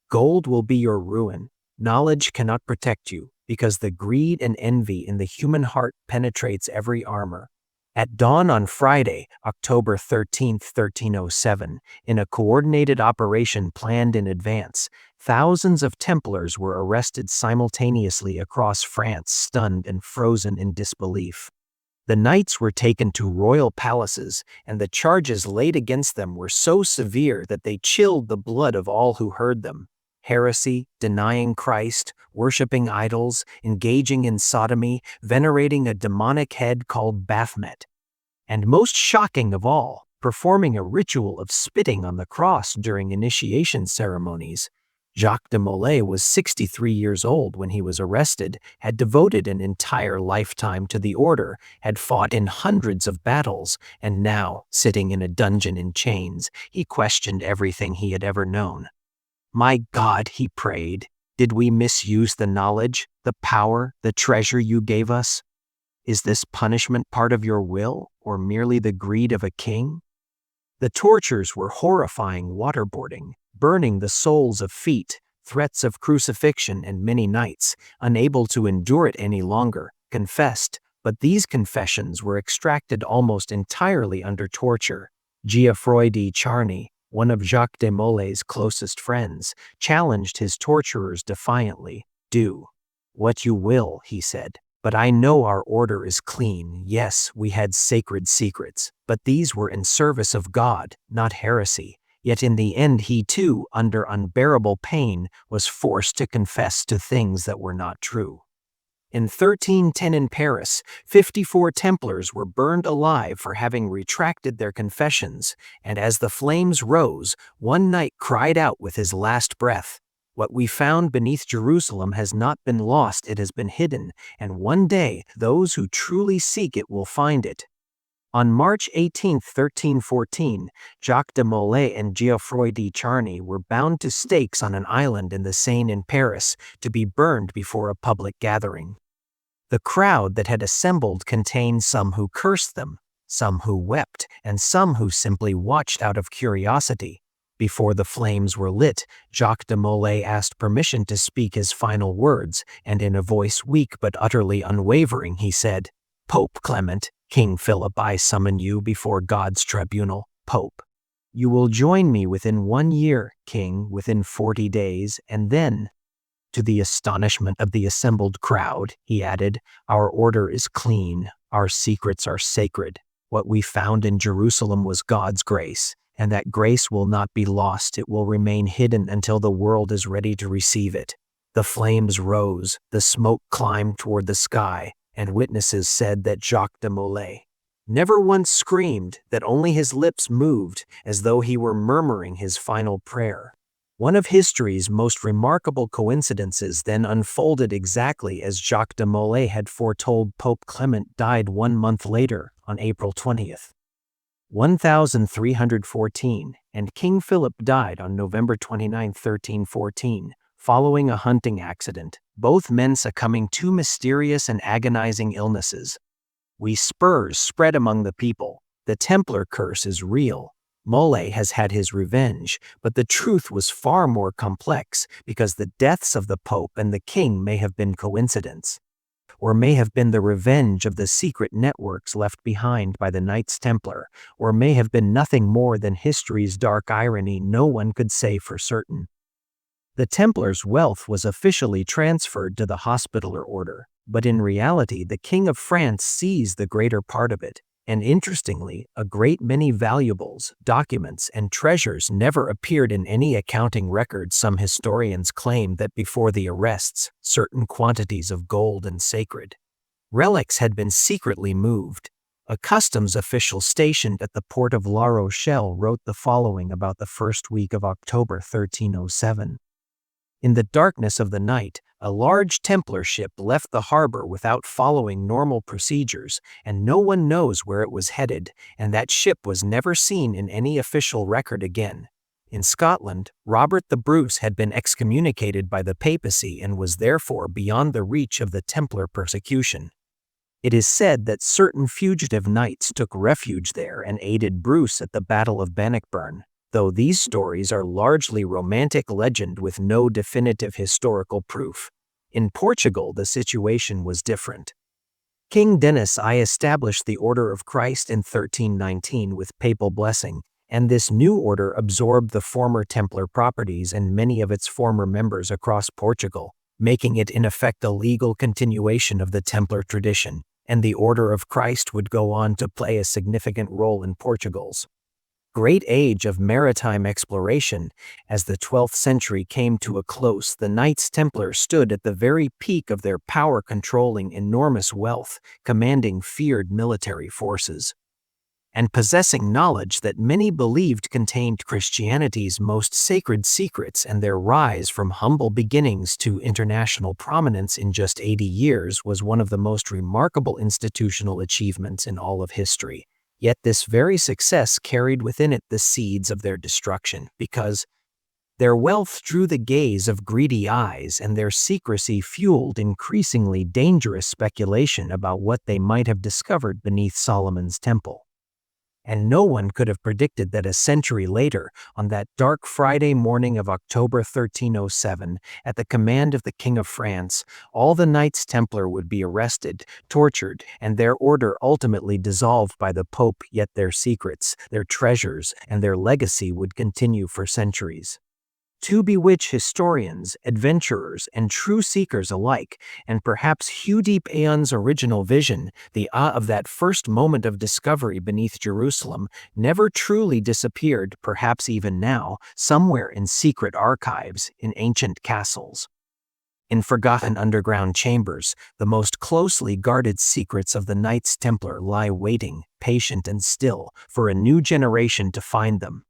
"Gold will be your ruin. Knowledge cannot protect you, because the greed and envy in the human heart penetrates every armor." At dawn on Friday, October 13, 1307, in a coordinated operation planned in advance, thousands of Templars were arrested simultaneously across France, stunned and frozen in disbelief. The knights were taken to royal palaces, and the charges laid against them were so severe that they chilled the blood of all who heard them. Heresy, denying Christ, worshipping idols, engaging in sodomy, venerating a demonic head called Baphomet. And most shocking of all, performing a ritual of spitting on the cross during initiation ceremonies. Jacques de Molay was 63 years old when he was arrested, had devoted an entire lifetime to the order, had fought in hundreds of battles, and now, sitting in a dungeon in chains, he questioned everything he had ever known. "My God," he prayed, "did we misuse the knowledge, the power, the treasure you gave us? Is this punishment part of your will, or merely the greed of a king?" The tortures were horrifying: waterboarding, burning the soles of feet, threats of crucifixion, and many knights, unable to endure it any longer, confessed, but these confessions were extracted almost entirely under torture. Geoffroy de Charny, one of Jacques de Molay's closest friends, challenged his torturers defiantly. "Do what you will," he said, "but I know our order is clean. Yes, we had sacred secrets, but these were in service of God, not heresy." Yet in the end he too, under unbearable pain, was forced to confess to things that were not true. In 1310 in Paris, 54 Templars were burned alive for having retracted their confessions, and as the flames rose, one knight cried out with his last breath, "What we found beneath Jerusalem has not been lost, it has been hidden, and one day those who truly seek it will find it." On March 18, 1314, Jacques de Molay and Geoffroy de Charny were bound to stakes on an island in the Seine in Paris to be burned before a public gathering. The crowd that had assembled contained some who cursed them, some who wept, and some who simply watched out of curiosity. Before the flames were lit, Jacques de Molay asked permission to speak his final words, and in a voice weak but utterly unwavering he said, "Pope Clement, King Philip, I summon you before God's tribunal, Pope. You will join me within 1 year, King, within 40 days, and then, to the astonishment of the assembled crowd, he added, our order is clean, our secrets are sacred. What we found in Jerusalem was God's grace, and that grace will not be lost, it will remain hidden until the world is ready to receive it. The flames rose, the smoke climbed toward the sky, and witnesses said that Jacques de Molay never once screamed, that only his lips moved as though he were murmuring his final prayer. One of history's most remarkable coincidences then unfolded exactly as Jacques de Molay had foretold. Pope Clement died 1 month later, on April 20th, 1314, and King Philip died on November 29, 1314, following a hunting accident, both men succumbing to mysterious and agonizing illnesses. Whispers spread among the people. The Templar curse is real. Molay has had his revenge, but the truth was far more complex because the deaths of the Pope and the King may have been coincidence, or may have been the revenge of the secret networks left behind by the Knights Templar, or may have been nothing more than history's dark irony. No one could say for certain. The Templars' wealth was officially transferred to the Hospitaller Order, but in reality the King of France seized the greater part of it. And interestingly, a great many valuables, documents, and treasures never appeared in any accounting records. Some historians claim that before the arrests, certain quantities of gold and sacred relics had been secretly moved. A customs official stationed at the port of La Rochelle wrote the following about the first week of October 1307. In the darkness of the night, a large Templar ship left the harbor without following normal procedures, and no one knows where it was headed, and that ship was never seen in any official record again. In Scotland, Robert the Bruce had been excommunicated by the papacy and was therefore beyond the reach of the Templar persecution. It is said that certain fugitive knights took refuge there and aided Bruce at the Battle of Bannockburn, though these stories are largely romantic legend with no definitive historical proof. In Portugal, the situation was different. King Denis I established the Order of Christ in 1319 with papal blessing, and this new order absorbed the former Templar properties and many of its former members across Portugal, making it in effect a legal continuation of the Templar tradition, and the Order of Christ would go on to play a significant role in Portugal's great age of maritime exploration. As the 12th century came to a close, the Knights Templar stood at the very peak of their power, controlling enormous wealth, commanding feared military forces, and possessing knowledge that many believed contained Christianity's most sacred secrets. And their rise from humble beginnings to international prominence in just 80 years was one of the most remarkable institutional achievements in all of history. Yet this very success carried within it the seeds of their destruction, because their wealth drew the gaze of greedy eyes, and their secrecy fueled increasingly dangerous speculation about what they might have discovered beneath Solomon's temple. And no one could have predicted that a century later, on that dark Friday morning of October 1307, at the command of the King of France, all the Knights Templar would be arrested, tortured, and their order ultimately dissolved by the Pope. Yet their secrets, their treasures, and their legacy would continue for centuries to bewitch historians, adventurers, and true seekers alike, and perhaps Hugh Deep Aeon's original vision, the awe of that first moment of discovery beneath Jerusalem, never truly disappeared. Perhaps even now, somewhere in secret archives, in ancient castles, in forgotten underground chambers, the most closely guarded secrets of the Knights Templar lie waiting, patient and still, for a new generation to find them.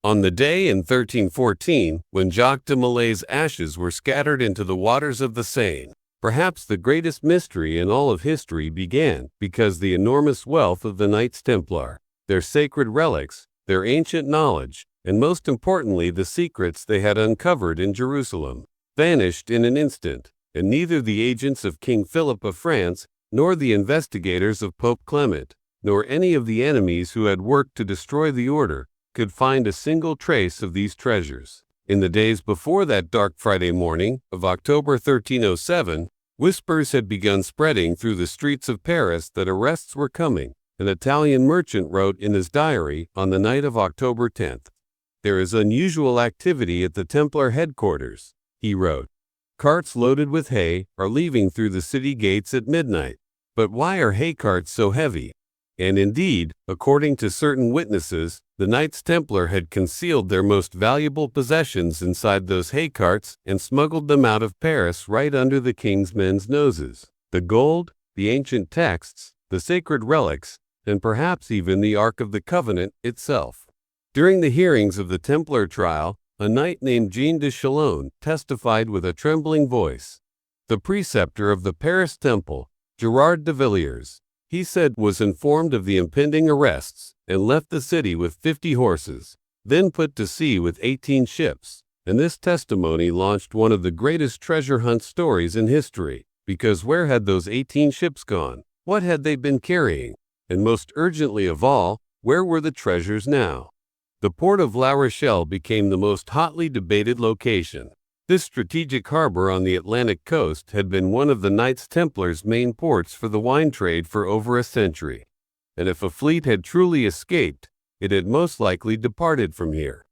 On the day in 1314, when Jacques de Molay's ashes were scattered into the waters of the Seine, perhaps the greatest mystery in all of history began, because the enormous wealth of the Knights Templar, their sacred relics, their ancient knowledge, and most importantly the secrets they had uncovered in Jerusalem, vanished in an instant, and neither the agents of King Philip of France, nor the investigators of Pope Clement, nor any of the enemies who had worked to destroy the order, could find a single trace of these treasures. In the days before that dark Friday morning of October 1307, Whispers had begun spreading through the streets of Paris that arrests were coming. An Italian merchant wrote in his diary on the night of October 10th. "There is unusual activity at the Templar headquarters," he wrote. "Carts loaded with hay are leaving through the city gates at midnight. But why are hay carts so heavy?" And indeed, according to certain witnesses, the Knights Templar had concealed their most valuable possessions inside those hay carts and smuggled them out of Paris right under the king's men's noses. The gold, the ancient texts, the sacred relics, and perhaps even the Ark of the Covenant itself. During the hearings of the Templar trial, a knight named Jean de Chalon testified with a trembling voice. The preceptor of the Paris Temple, Gerard de Villiers, he said, was informed of the impending arrests and left the city with 50 horses, then put to sea with 18 ships. And this testimony launched one of the greatest treasure hunt stories in history, because where had those 18 ships gone? What had they been carrying? And most urgently of all, where were the treasures now? The port of La Rochelle became the most hotly debated location. This strategic harbor on the Atlantic coast had been one of the Knights Templar's main ports for the wine trade for over a century. And if a fleet had truly escaped, it had most likely departed from here.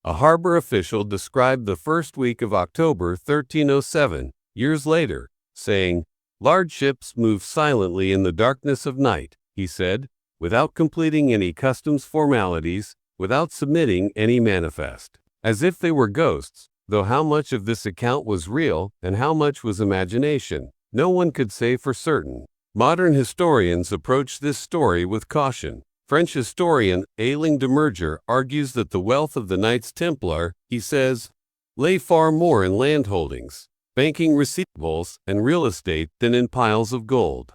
A harbor official described the first week of October 1307, years later, saying, "Large ships move silently in the darkness of night," he said, "without completing any customs formalities, without submitting any manifest, as if they were ghosts." Though how much of this account was real and how much was imagination, no one could say for certain. Modern historians approach this story with caution. French historian Ailing de Merger argues that the wealth of the Knights Templar, he says, lay far more in land holdings, banking receivables, and real estate than in piles of gold.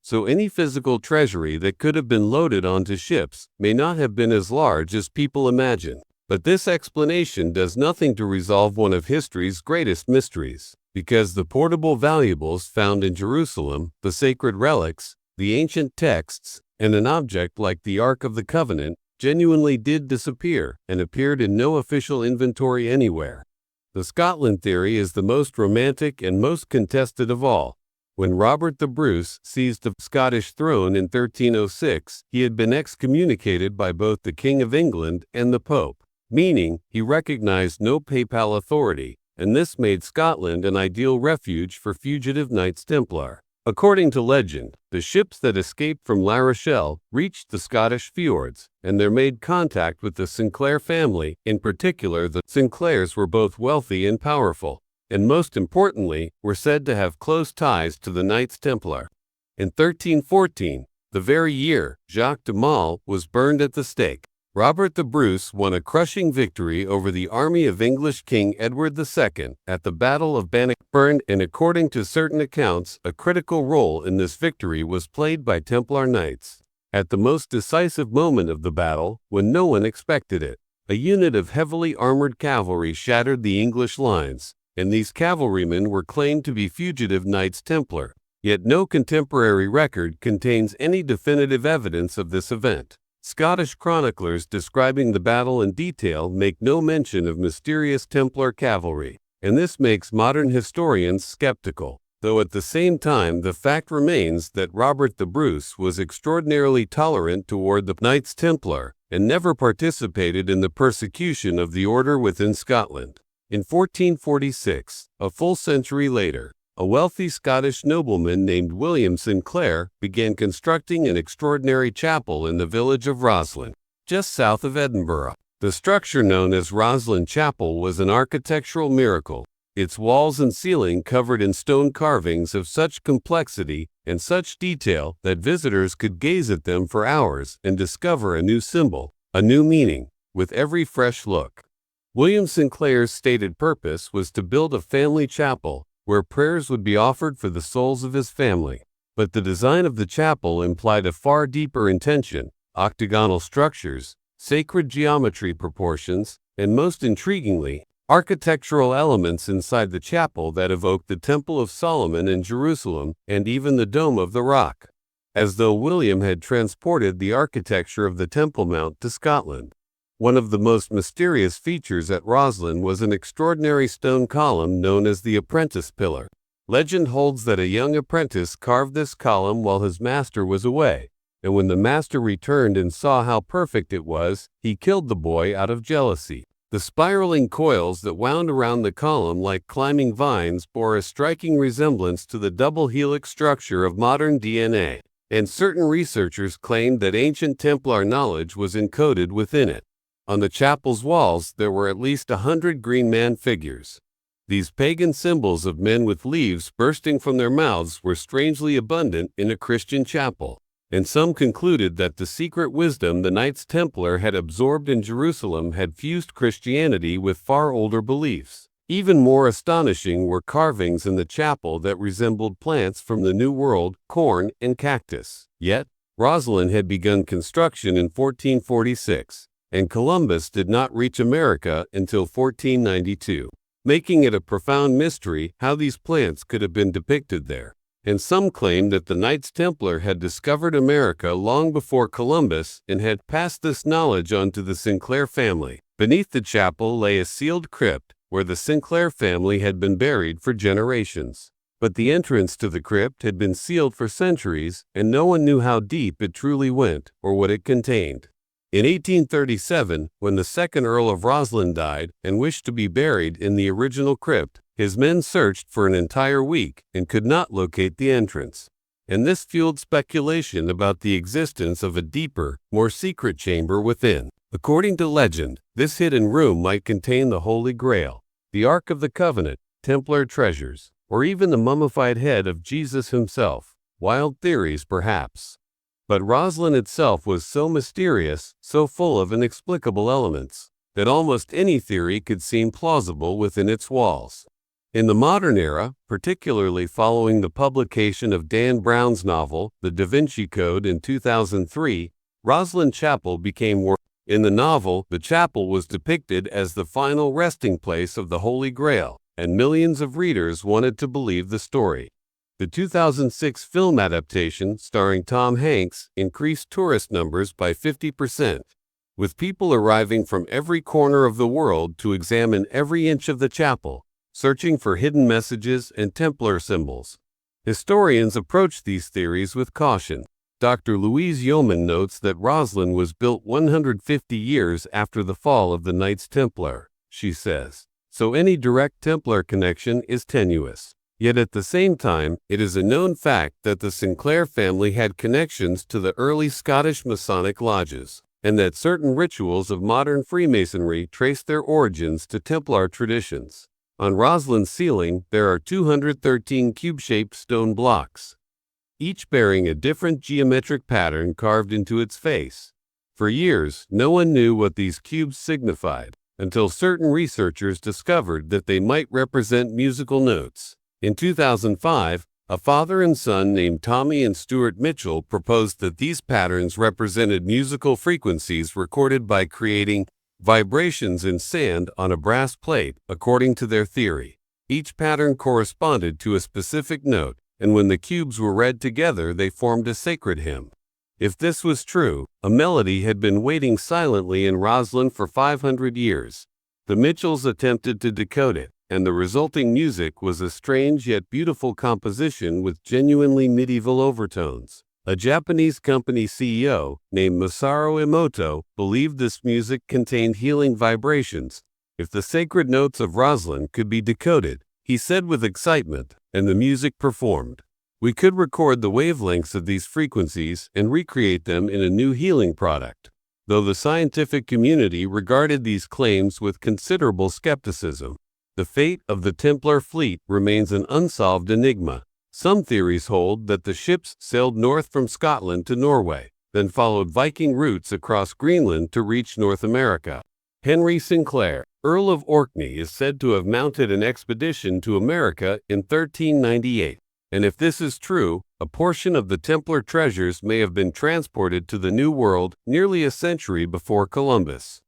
So any physical treasury that could have been loaded onto ships may not have been as large as people imagine. But this explanation does nothing to resolve one of history's greatest mysteries, because the portable valuables found in Jerusalem, the sacred relics, the ancient texts, and an object like the Ark of the Covenant genuinely did disappear and appeared in no official inventory anywhere. The Scotland theory is the most romantic and most contested of all. When Robert the Bruce seized the Scottish throne in 1306, he had been excommunicated by both the King of England and the Pope, meaning he recognized no papal authority, and this made Scotland an ideal refuge for fugitive Knights Templar. According to legend, the ships that escaped from La Rochelle reached the Scottish fjords, and there made contact with the Sinclair family. In particular, the Sinclairs were both wealthy and powerful, and most importantly, were said to have close ties to the Knights Templar. In 1314, the very year Jacques de Maille was burned at the stake, Robert the Bruce won a crushing victory over the army of English King Edward II at the Battle of Bannockburn, and according to certain accounts, a critical role in this victory was played by Templar Knights. At the most decisive moment of the battle, when no one expected it, a unit of heavily armored cavalry shattered the English lines, and these cavalrymen were claimed to be fugitive Knights Templar. Yet no contemporary record contains any definitive evidence of this event. Scottish chroniclers describing the battle in detail make no mention of mysterious Templar cavalry, and this makes modern historians skeptical, though at the same time the fact remains that Robert the Bruce was extraordinarily tolerant toward the Knights Templar and never participated in the persecution of the order within Scotland. In 1446, a full century later, a wealthy Scottish nobleman named William Sinclair began constructing an extraordinary chapel in the village of Roslin, just south of Edinburgh. The structure known as Roslin Chapel was an architectural miracle, its walls and ceiling covered in stone carvings of such complexity and such detail that visitors could gaze at them for hours and discover a new symbol, a new meaning, with every fresh look. William Sinclair's stated purpose was to build a family chapel where prayers would be offered for the souls of his family. But the design of the chapel implied a far deeper intention: octagonal structures, sacred geometry proportions, and most intriguingly, architectural elements inside the chapel that evoked the Temple of Solomon in Jerusalem and even the Dome of the Rock, as though William had transported the architecture of the Temple Mount to Scotland. One of the most mysterious features at Roslin was an extraordinary stone column known as the Apprentice Pillar. Legend holds that a young apprentice carved this column while his master was away, and when the master returned and saw how perfect it was, he killed the boy out of jealousy. The spiraling coils that wound around the column like climbing vines bore a striking resemblance to the double helix structure of modern DNA, and certain researchers claimed that ancient Templar knowledge was encoded within it. On the chapel's walls, there were at least 100 green man figures. These pagan symbols of men with leaves bursting from their mouths were strangely abundant in a Christian chapel, and some concluded that the secret wisdom the Knights Templar had absorbed in Jerusalem had fused Christianity with far older beliefs. Even more astonishing were carvings in the chapel that resembled plants from the New World, corn and cactus. Yet, Rosslyn had begun construction in 1446, and Columbus did not reach America until 1492, making it a profound mystery how these plants could have been depicted there. And some claim that the Knights Templar had discovered America long before Columbus and had passed this knowledge on to the Sinclair family. Beneath the chapel lay a sealed crypt where the Sinclair family had been buried for generations. But the entrance to the crypt had been sealed for centuries, and no one knew how deep it truly went or what it contained. In 1837, when the second Earl of Rosslyn died and wished to be buried in the original crypt, his men searched for an entire week and could not locate the entrance. And this fueled speculation about the existence of a deeper, more secret chamber within. According to legend, this hidden room might contain the Holy Grail, the Ark of the Covenant, Templar treasures, or even the mummified head of Jesus himself. Wild theories, perhaps. But Rosslyn itself was so mysterious, so full of inexplicable elements, that almost any theory could seem plausible within its walls. In the modern era, particularly following the publication of Dan Brown's novel, The Da Vinci Code in 2003, Rosslyn Chapel became world. In the novel, the chapel was depicted as the final resting place of the Holy Grail, and millions of readers wanted to believe the story. The 2006 film adaptation, starring Tom Hanks, increased tourist numbers by 50%, with people arriving from every corner of the world to examine every inch of the chapel, searching for hidden messages and Templar symbols. Historians approach these theories with caution. Dr. Louise Yeoman notes that Rosslyn was built 150 years after the fall of the Knights Templar, she says, so any direct Templar connection is tenuous. Yet at the same time, it is a known fact that the Sinclair family had connections to the early Scottish Masonic lodges, and that certain rituals of modern Freemasonry trace their origins to Templar traditions. On Rosslyn's ceiling, there are 213 cube-shaped stone blocks, each bearing a different geometric pattern carved into its face. For years, no one knew what these cubes signified, until certain researchers discovered that they might represent musical notes. In 2005, a father and son named Tommy and Stuart Mitchell proposed that these patterns represented musical frequencies recorded by creating vibrations in sand on a brass plate, according to their theory. Each pattern corresponded to a specific note, and when the cubes were read together, they formed a sacred hymn. If this was true, a melody had been waiting silently in Rosslyn for 500 years. The Mitchells attempted to decode it, and the resulting music was a strange yet beautiful composition with genuinely medieval overtones. A Japanese company CEO, named Masaru Emoto, believed this music contained healing vibrations. If the sacred notes of Rosslyn could be decoded, he said with excitement, and the music performed, we could record the wavelengths of these frequencies and recreate them in a new healing product. Though the scientific community regarded these claims with considerable skepticism, the fate of the Templar fleet remains an unsolved enigma. Some theories hold that the ships sailed north from Scotland to Norway, then followed Viking routes across Greenland to reach North America. Henry Sinclair, Earl of Orkney, is said to have mounted an expedition to America in 1398. And if this is true, a portion of the Templar treasures may have been transported to the New World nearly a century before Columbus.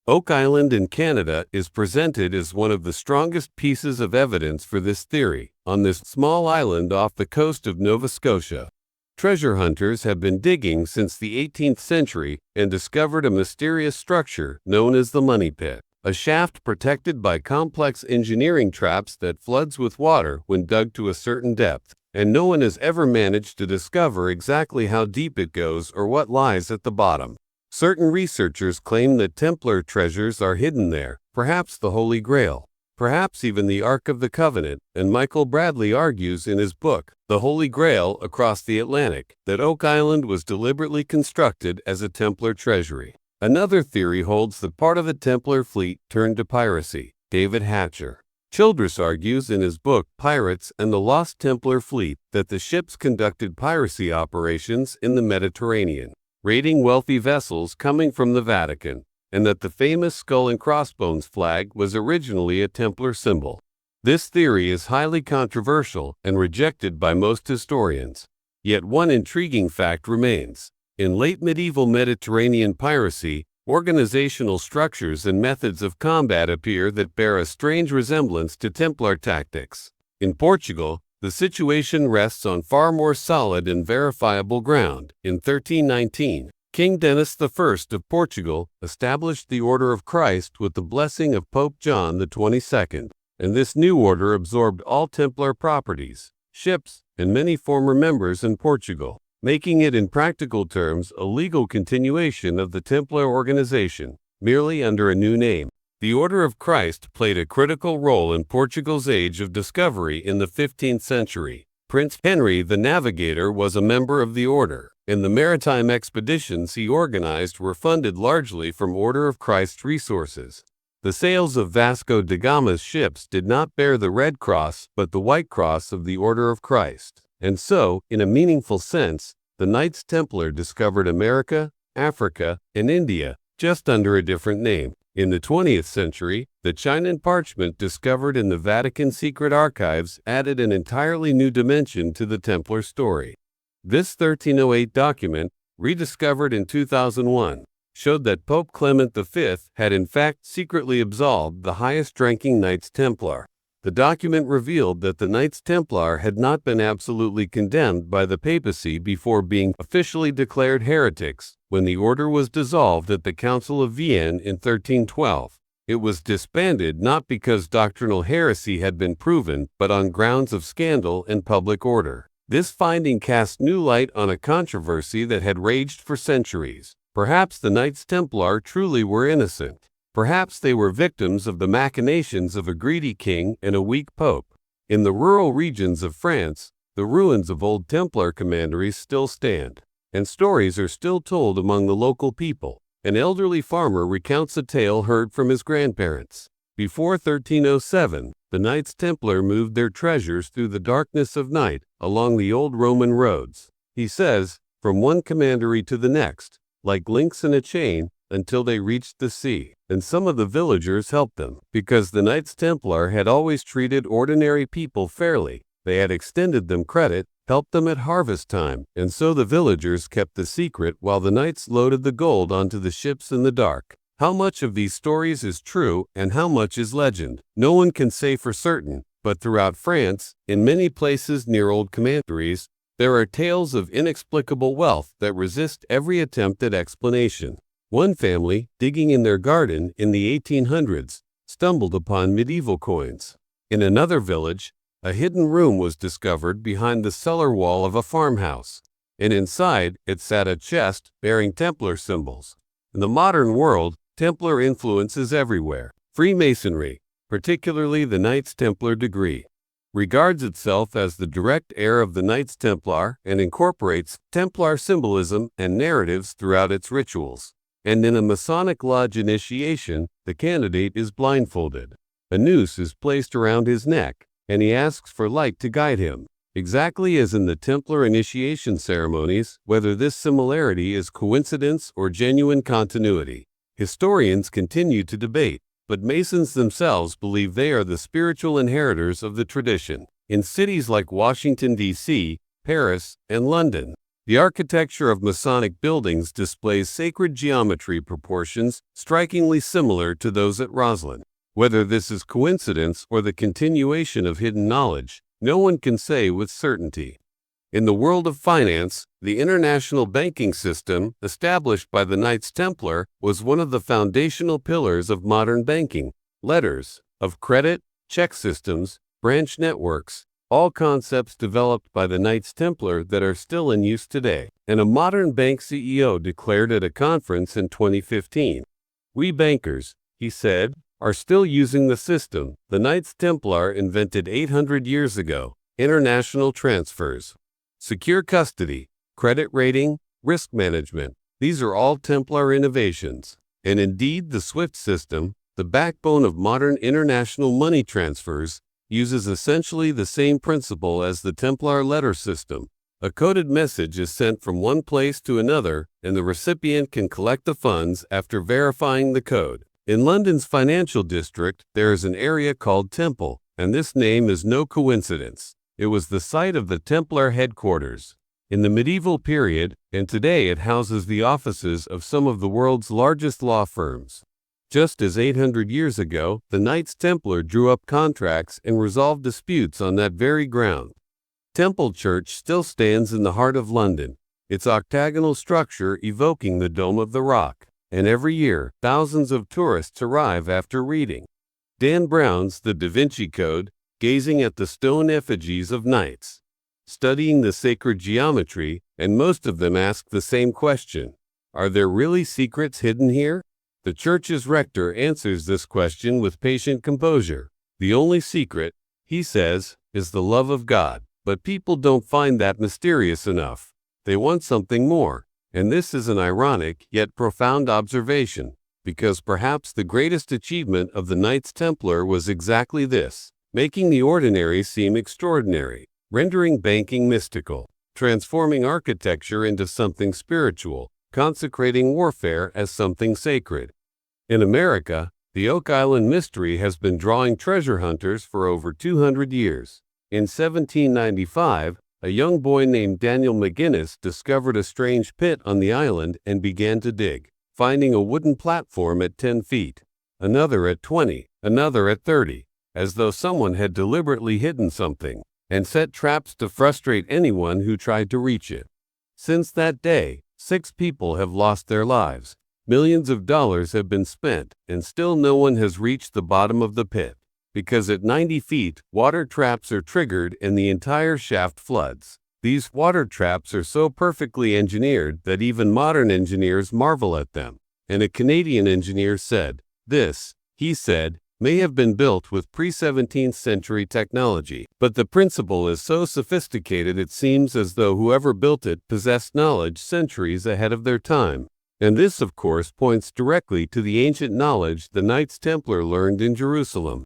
Oak Island in Canada is presented as one of the strongest pieces of evidence for this theory, on this small island off the coast of Nova Scotia. Treasure hunters have been digging since the 18th century and discovered a mysterious structure known as the Money Pit. a shaft protected by complex engineering traps that floods with water when dug to a certain depth, and no one has ever managed to discover exactly how deep it goes or what lies at the bottom. Certain researchers claim that Templar treasures are hidden there, perhaps the Holy Grail, perhaps even the Ark of the Covenant, and Michael Bradley argues in his book, The Holy Grail Across the Atlantic, that Oak Island was deliberately constructed as a Templar treasury. Another theory holds that part of the Templar fleet turned to piracy. David Hatcher. Childress argues in his book Pirates and the Lost Templar Fleet that the ships conducted piracy operations in the Mediterranean, raiding wealthy vessels coming from the Vatican, and that the famous skull and crossbones flag was originally a Templar symbol. This theory is highly controversial and rejected by most historians. Yet one intriguing fact remains. In late medieval Mediterranean piracy, organizational structures and methods of combat appear that bear a strange resemblance to Templar tactics. In Portugal, the situation rests on far more solid and verifiable ground. In 1319, King Denis I of Portugal established the Order of Christ with the blessing of Pope John XXII, and this new order absorbed all Templar properties, ships, and many former members in Portugal, making it in practical terms a legal continuation of the Templar organization, merely under a new name. The Order of Christ played a critical role in Portugal's Age of Discovery in the 15th century. Prince Henry the Navigator was a member of the order, and the maritime expeditions he organized were funded largely from Order of Christ resources. The sails of Vasco da Gama's ships did not bear the Red Cross but the White Cross of the Order of Christ. And so, in a meaningful sense, the Knights Templar discovered America, Africa, and India, just under a different name. In the 20th century, the Chinan parchment discovered in the Vatican secret archives added an entirely new dimension to the Templar story. This 1308 document, rediscovered in 2001, showed that Pope Clement V had in fact secretly absolved the highest-ranking Knights Templar. The document revealed that the Knights Templar had not been absolutely condemned by the papacy before being officially declared heretics. When the order was dissolved at the Council of Vienne in 1312, it was disbanded not because doctrinal heresy had been proven, but on grounds of scandal and public order. This finding cast new light on a controversy that had raged for centuries. Perhaps the Knights Templar truly were innocent. Perhaps they were victims of the machinations of a greedy king and a weak pope. In the rural regions of France, the ruins of old Templar commanderies still stand, and stories are still told among the local people. An elderly farmer recounts a tale heard from his grandparents. Before 1307, the Knights Templar moved their treasures through the darkness of night along the old Roman roads. He says, from one commandery to the next, like links in a chain, until they reached the sea. And some of the villagers helped them, because the Knights Templar had always treated ordinary people fairly. They had extended them credit, helped them at harvest time, and so the villagers kept the secret while the knights loaded the gold onto the ships in the dark. How much of these stories is true and how much is legend? No one can say for certain, but throughout France, in many places near old commanderies, there are tales of inexplicable wealth that resist every attempt at explanation. One family, digging in their garden in the 1800s, stumbled upon medieval coins. In another village, a hidden room was discovered behind the cellar wall of a farmhouse, and inside it sat a chest bearing Templar symbols. In the modern world, Templar influence is everywhere. Freemasonry, particularly the Knights Templar degree, regards itself as the direct heir of the Knights Templar and incorporates Templar symbolism and narratives throughout its rituals. And in a Masonic Lodge initiation, the candidate is blindfolded. A noose is placed around his neck, and he asks for light to guide him. Exactly as in the Templar initiation ceremonies, whether this similarity is coincidence or genuine continuity, historians continue to debate, but Masons themselves believe they are the spiritual inheritors of the tradition. In cities like Washington, D.C., Paris, and London, the architecture of Masonic buildings displays sacred geometry proportions strikingly similar to those at Roslyn. Whether this is coincidence or the continuation of hidden knowledge, no one can say with certainty. In the world of finance, the international banking system, established by the Knights Templar, was one of the foundational pillars of modern banking. Letters of credit, check systems, branch networks, all concepts developed by the Knights Templar that are still in use today. And a modern bank CEO declared at a conference in 2015, "We bankers," he said, "are still using the system the Knights Templar invented 800 years ago: international transfers, secure custody, credit rating, risk management. These are all Templar innovations." And indeed, the SWIFT system, the backbone of modern international money transfers, uses essentially the same principle as the Templar letter system. A coded message is sent from one place to another, and the recipient can collect the funds after verifying the code. In London's financial district, there is an area called Temple, and this name is no coincidence. It was the site of the Templar headquarters in the medieval period, and today it houses the offices of some of the world's largest law firms. Just as 800 years ago, the Knights Templar drew up contracts and resolved disputes on that very ground. Temple Church still stands in the heart of London, its octagonal structure evoking the Dome of the Rock, and every year, thousands of tourists arrive after reading Dan Brown's The Da Vinci Code, gazing at the stone effigies of knights, studying the sacred geometry, and most of them ask the same question: are there really secrets hidden here? The church's rector answers this question with patient composure. The only secret, he says, is the love of God. But people don't find that mysterious enough. They want something more. And this is an ironic yet profound observation, because perhaps the greatest achievement of the Knights Templar was exactly this: making the ordinary seem extraordinary, rendering banking mystical, transforming architecture into something spiritual, consecrating warfare as something sacred. In America, the Oak Island mystery has been drawing treasure hunters for over 200 years. In 1795, a young boy named Daniel McGinnis discovered a strange pit on the island and began to dig, finding a wooden platform at 10 feet, another at 20, another at 30, as though someone had deliberately hidden something and set traps to frustrate anyone who tried to reach it. Since that day, 6 people have lost their lives. Millions of dollars have been spent, and still no one has reached the bottom of the pit. Because at 90 feet, water traps are triggered and the entire shaft floods. These water traps are so perfectly engineered that even modern engineers marvel at them. And a Canadian engineer said, "This," he said, "may have been built with pre-17th century technology, but the principle is so sophisticated it seems as though whoever built it possessed knowledge centuries ahead of their time." And this, of course, points directly to the ancient knowledge the Knights Templar learned in Jerusalem.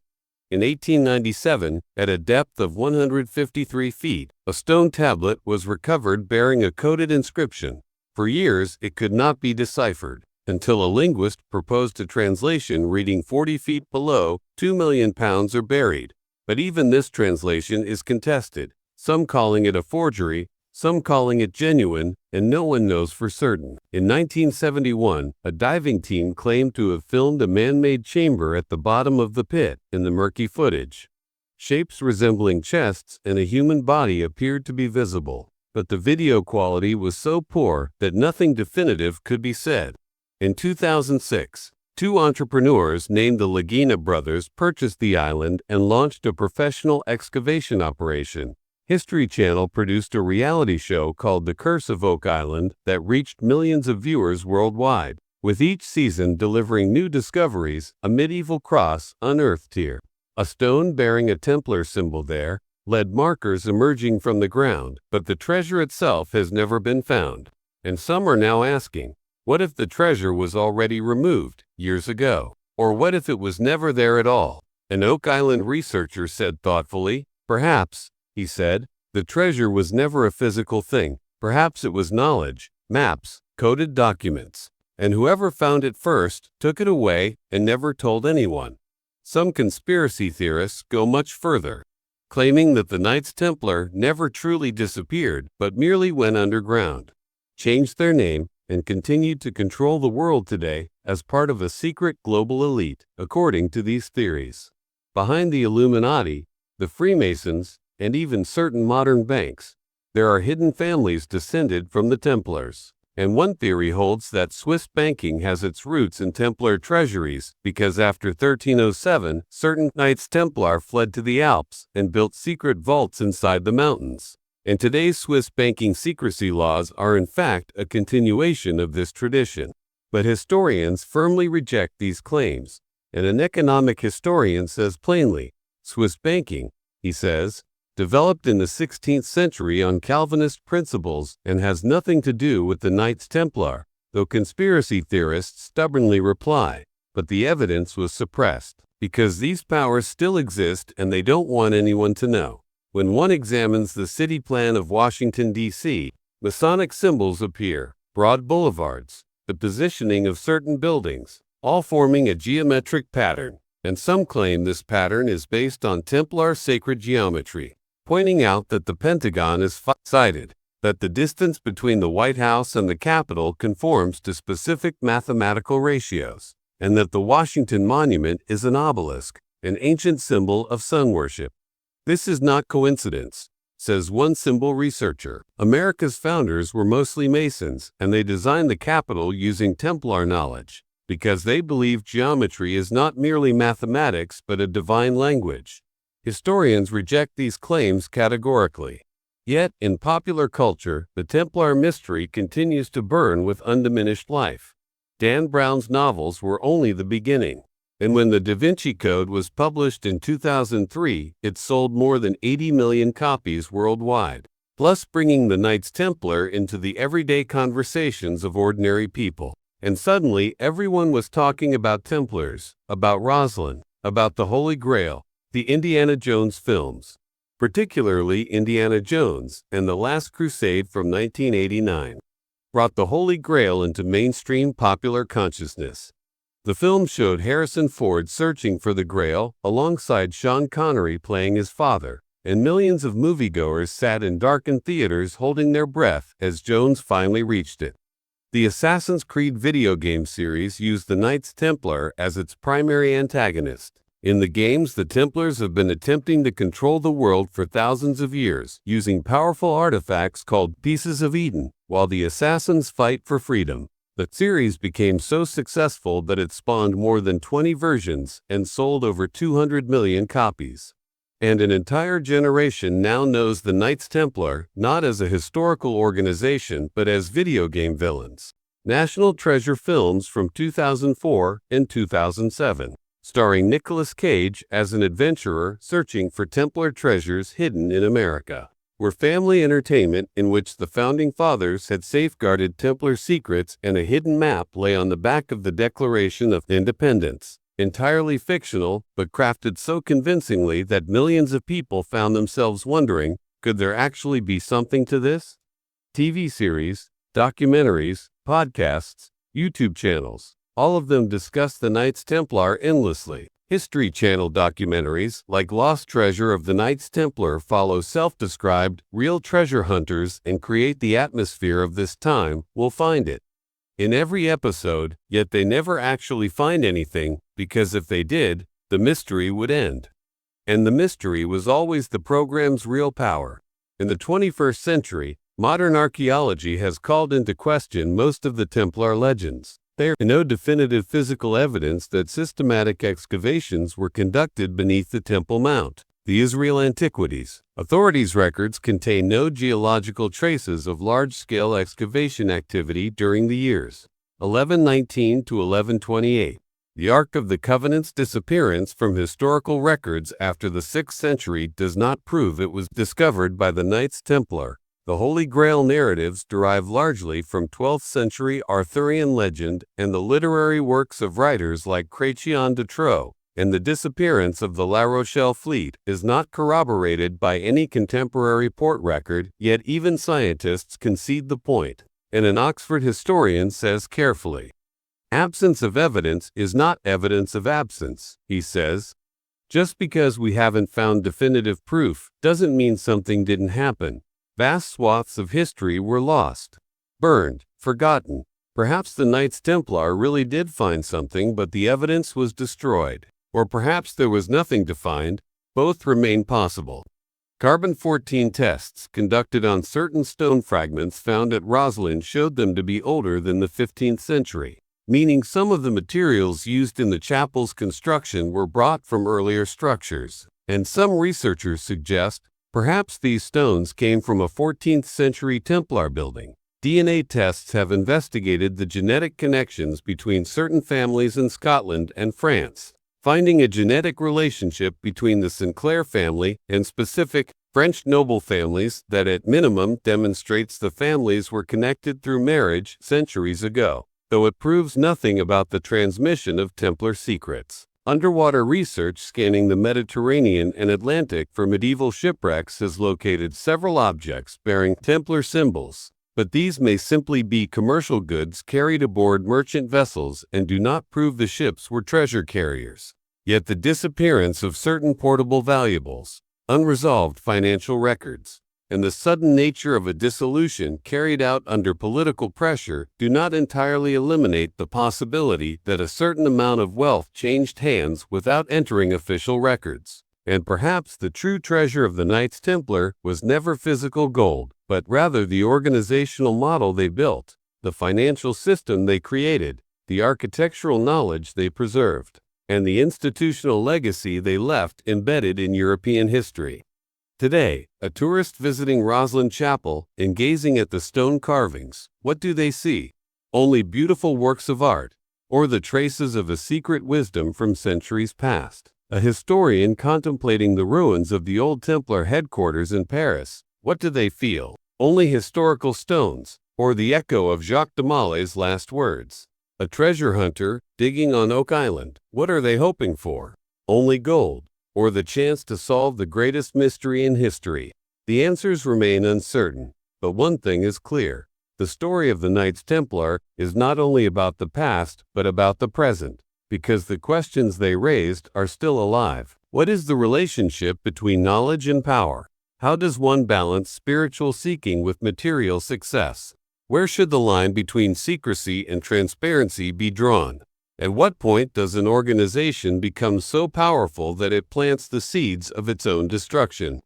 In 1897, at a depth of 153 feet, a stone tablet was recovered bearing a coded inscription. For years, it could not be deciphered, until a linguist proposed a translation reading 40 feet below, 2 million pounds are buried. But even this translation is contested, some calling it a forgery, some calling it genuine, and no one knows for certain. In 1971, a diving team claimed to have filmed a man-made chamber at the bottom of the pit in the murky footage. Shapes resembling chests and a human body appeared to be visible, but the video quality was so poor that nothing definitive could be said. In 2006, 2 entrepreneurs named the Lagina brothers purchased the island and launched a professional excavation operation. History Channel produced a reality show called The Curse of Oak Island that reached millions of viewers worldwide, with each season delivering new discoveries. A medieval cross unearthed here, a stone bearing a Templar symbol there, lead markers emerging from the ground, but the treasure itself has never been found. And some are now asking, what if the treasure was already removed years ago? Or what if it was never there at all? An Oak Island researcher said thoughtfully, "Perhaps," he said, "the treasure was never a physical thing. Perhaps it was knowledge, maps, coded documents. And whoever found it first took it away and never told anyone." Some conspiracy theorists go much further, claiming that the Knights Templar never truly disappeared but merely went underground, changed their name, and continued to control the world today as part of a secret global elite, according to these theories. Behind the Illuminati, the Freemasons, and even certain modern banks, There are hidden families descended from the Templars. And one theory holds that Swiss banking has its roots in Templar treasuries because after 1307, certain Knights Templar fled to the Alps and built secret vaults inside the mountains. And today's Swiss banking secrecy laws are in fact a continuation of this tradition. But historians firmly reject these claims. And an economic historian says plainly, Swiss banking, he says, developed in the 16th century on Calvinist principles and has nothing to do with the Knights Templar, though conspiracy theorists stubbornly reply, but the evidence was suppressed, because these powers still exist and they don't want anyone to know. When one examines the city plan of Washington, D.C., Masonic symbols appear, broad boulevards, the positioning of certain buildings, all forming a geometric pattern, and some claim this pattern is based on Templar sacred geometry, pointing out that the Pentagon is five-sided, that the distance between the White House and the Capitol conforms to specific mathematical ratios, and that the Washington Monument is an obelisk, an ancient symbol of sun worship. This is not coincidence, says one symbol researcher. America's founders were mostly Masons, and they designed the Capitol using Templar knowledge, because they believed geometry is not merely mathematics but a divine language. Historians reject these claims categorically. Yet, in popular culture, the Templar mystery continues to burn with undiminished life. Dan Brown's novels were only the beginning, and when the Da Vinci Code was published in 2003, it sold more than 80 million copies worldwide, plus bringing the Knights Templar into the everyday conversations of ordinary people. And suddenly, everyone was talking about Templars, about Rosalind, about the Holy Grail, the Indiana Jones films, particularly Indiana Jones and The Last Crusade from 1989, brought the Holy Grail into mainstream popular consciousness. The film showed Harrison Ford searching for the Grail alongside Sean Connery playing his father, and millions of moviegoers sat in darkened theaters holding their breath as Jones finally reached it. The Assassin's Creed video game series used the Knights Templar as its primary antagonist. In the games, the Templars have been attempting to control the world for thousands of years, using powerful artifacts called Pieces of Eden, while the assassins fight for freedom. The series became so successful that it spawned more than 20 versions and sold over 200 million copies. And an entire generation now knows the Knights Templar not as a historical organization but as video game villains. National Treasure films from 2004 and 2007. Starring Nicolas Cage as an adventurer searching for Templar treasures hidden in America, were family entertainment in which the Founding Fathers had safeguarded Templar secrets, and a hidden map lay on the back of the Declaration of Independence. Entirely fictional, but crafted so convincingly that millions of people found themselves wondering, could there actually be something to this? TV series, documentaries, podcasts, YouTube channels. All of them discuss the Knights Templar endlessly. History Channel documentaries, like Lost Treasure of the Knights Templar, follow self-described, real treasure hunters and create the atmosphere of this time. We'll find it in every episode, yet they never actually find anything, because if they did, the mystery would end. And the mystery was always the program's real power. In the 21st century, modern archaeology has called into question most of the Templar legends. There is no definitive physical evidence that systematic excavations were conducted beneath the Temple Mount. The Israel Antiquities Authorities' records contain no geological traces of large-scale excavation activity during the years 1119 to 1128. The Ark of the Covenant's disappearance from historical records after the 6th century does not prove it was discovered by the Knights Templar. The Holy Grail narratives derive largely from 12th century Arthurian legend and the literary works of writers like Chrétien de Troyes, and the disappearance of the La Rochelle fleet is not corroborated by any contemporary port record, yet even scientists concede the point. And an Oxford historian says carefully, "Absence of evidence is not evidence of absence," he says. Just because we haven't found definitive proof doesn't mean something didn't happen. Vast swaths of history were lost, burned, forgotten. Perhaps the Knights Templar really did find something, but the evidence was destroyed. Or perhaps there was nothing to find. Both remain possible. Carbon-14 tests conducted on certain stone fragments found at Roslin showed them to be older than the 15th century, meaning some of the materials used in the chapel's construction were brought from earlier structures. And some researchers suggest perhaps these stones came from a 14th century Templar building. DNA tests have investigated the genetic connections between certain families in Scotland and France, finding a genetic relationship between the Sinclair family and specific French noble families that at minimum demonstrates the families were connected through marriage centuries ago, though it proves nothing about the transmission of Templar secrets. Underwater research scanning the Mediterranean and Atlantic for medieval shipwrecks has located several objects bearing Templar symbols, but these may simply be commercial goods carried aboard merchant vessels and do not prove the ships were treasure carriers. Yet the disappearance of certain portable valuables, unresolved financial records, and the sudden nature of a dissolution carried out under political pressure do not entirely eliminate the possibility that a certain amount of wealth changed hands without entering official records. And perhaps the true treasure of the Knights Templar was never physical gold, but rather the organizational model they built, the financial system they created, the architectural knowledge they preserved, and the institutional legacy they left embedded in European history. Today, a tourist visiting Roslin Chapel and gazing at the stone carvings, what do they see? Only beautiful works of art, or the traces of a secret wisdom from centuries past? A historian contemplating the ruins of the old Templar headquarters in Paris, what do they feel? Only historical stones, or the echo of Jacques de Maillet's last words? A treasure hunter digging on Oak Island, what are they hoping for? Only gold, or the chance to solve the greatest mystery in history? The answers remain uncertain, but one thing is clear. The story of the Knights Templar is not only about the past, but about the present, because the questions they raised are still alive. What is the relationship between knowledge and power? How does one balance spiritual seeking with material success? Where should the line between secrecy and transparency be drawn? At what point does an organization become so powerful that it plants the seeds of its own destruction?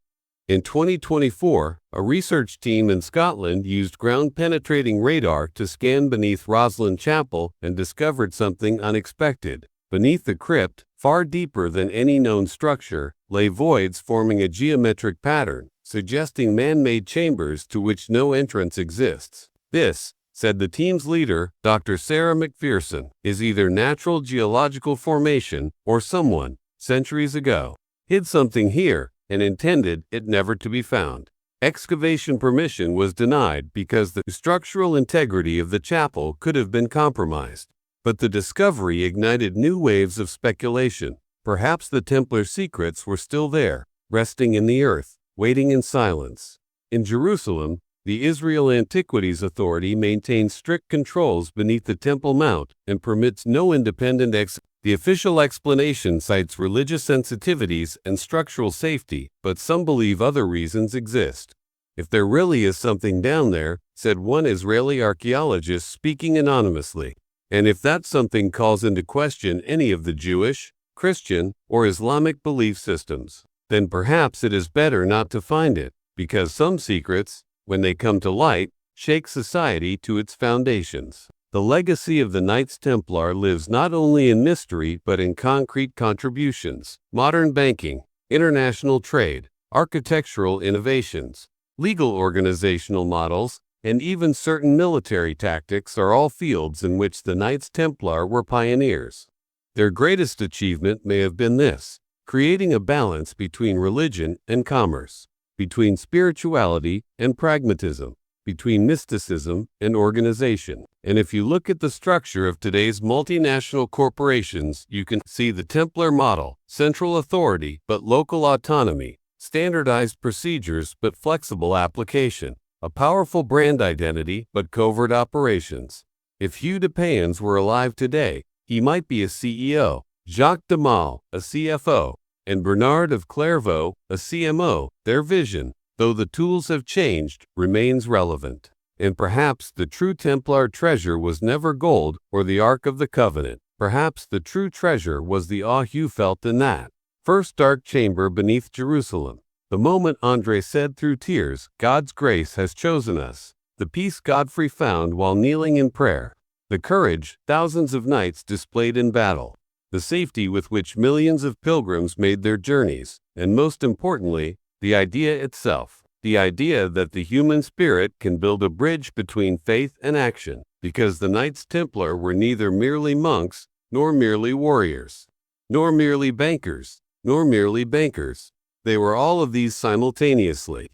In 2024, a research team in Scotland used ground-penetrating radar to scan beneath Roslin Chapel and discovered something unexpected. Beneath the crypt, far deeper than any known structure, lay voids forming a geometric pattern, suggesting man-made chambers to which no entrance exists. This, said the team's leader, Dr. Sarah McPherson, is either natural geological formation or someone, centuries ago, hid something here and intended it never to be found. Excavation permission was denied because the structural integrity of the chapel could have been compromised. But the discovery ignited new waves of speculation. Perhaps the Templar secrets were still there, resting in the earth, waiting in silence. In Jerusalem, the Israel Antiquities Authority maintains strict controls beneath the Temple Mount and permits no independent The official explanation cites religious sensitivities and structural safety, but some believe other reasons exist. If there really is something down there, said one Israeli archaeologist speaking anonymously, and if that something calls into question any of the Jewish, Christian, or Islamic belief systems, then perhaps it is better not to find it, because some secrets, when they come to light, shake society to its foundations. The legacy of the Knights Templar lives not only in mystery but in concrete contributions. Modern banking, international trade, architectural innovations, legal organizational models, and even certain military tactics are all fields in which the Knights Templar were pioneers. Their greatest achievement may have been this: creating a balance between religion and commerce, between spirituality and pragmatism, between mysticism and organization. And if you look at the structure of today's multinational corporations, you can see the Templar model: central authority but local autonomy, standardized procedures but flexible application, a powerful brand identity but covert operations. If Hugh de Payens were alive today, he might be a CEO, Jacques de Maillet, a CFO, and Bernard of Clairvaux, a CMO. Their vision, though the tools have changed, remains relevant. And perhaps the true Templar treasure was never gold or the Ark of the Covenant. Perhaps the true treasure was the awe Hugh felt in that first dark chamber beneath Jerusalem, The moment Andre said through tears, "God's grace has chosen us." The peace Godfrey found while kneeling in prayer. The courage thousands of knights displayed in battle. The safety with which millions of pilgrims made their journeys. And most importantly, the idea itself. The idea that the human spirit can build a bridge between faith and action. Because the Knights Templar were neither merely monks, nor merely warriors, nor merely bankers, nor merely bankers. They were all of these simultaneously.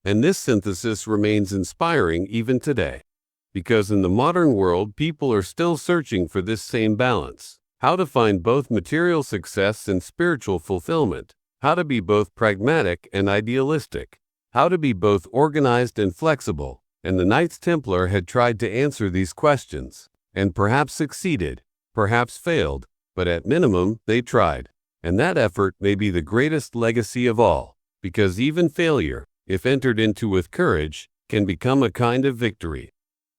And this synthesis remains inspiring even today. Because in the modern world, people are still searching for this same balance. How to find both material success and spiritual fulfillment. How to be both pragmatic and idealistic. How to be both organized and flexible. And the Knights Templar had tried to answer these questions. And perhaps succeeded, perhaps failed, but at minimum, they tried. And that effort may be the greatest legacy of all. Because even failure, if entered into with courage, can become a kind of victory.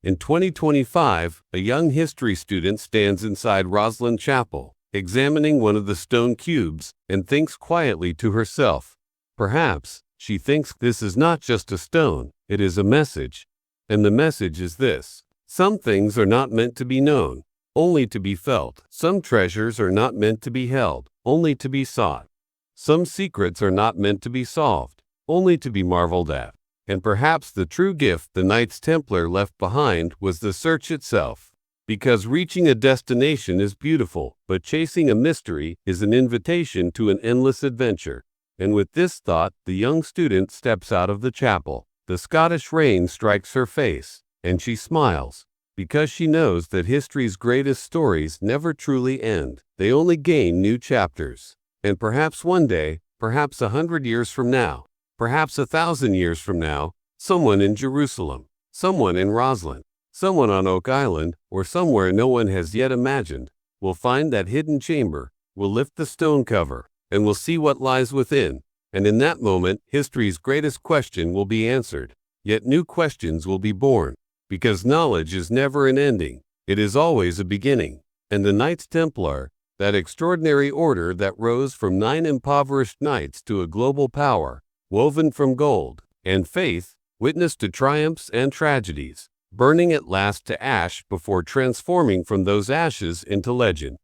In 2025, a young history student stands inside Roslyn Chapel, examining one of the stone cubes, and thinks quietly to herself. Perhaps, she thinks, this is not just a stone, it is a message. And the message is this: some things are not meant to be known, only to be felt. Some treasures are not meant to be held, only to be sought. Some secrets are not meant to be solved, only to be marveled at. And perhaps the true gift the Knights Templar left behind was the search itself. Because reaching a destination is beautiful, but chasing a mystery is an invitation to an endless adventure. And with this thought, the young student steps out of the chapel. The Scottish rain strikes her face, and she smiles. Because she knows that history's greatest stories never truly end. They only gain new chapters. And perhaps one day, perhaps 100 years from now, perhaps 1,000 years from now, someone in Jerusalem, someone in Roslyn, someone on Oak Island, or somewhere no one has yet imagined, will find that hidden chamber, will lift the stone cover, and will see what lies within. And in that moment, history's greatest question will be answered. Yet new questions will be born. Because knowledge is never an ending, it is always a beginning. And the Knights Templar, that extraordinary order that rose from 9 impoverished knights to a global power, woven from gold and faith, witness to triumphs and tragedies, burning at last to ash before transforming from those ashes into legend,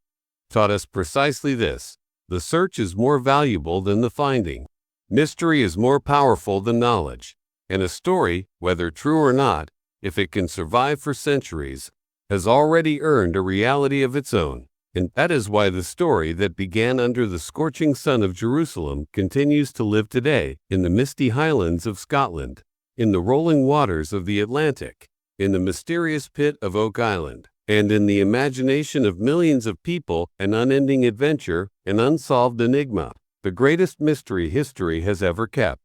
taught us precisely this: the search is more valuable than the finding. Mystery is more powerful than knowledge. And a story, whether true or not, if it can survive for centuries, has already earned a reality of its own. And that is why the story that began under the scorching sun of Jerusalem continues to live today in the misty highlands of Scotland, in the rolling waters of the Atlantic, in the mysterious pit of Oak Island, and in the imagination of millions of people, an unending adventure, an unsolved enigma, the greatest mystery history has ever kept.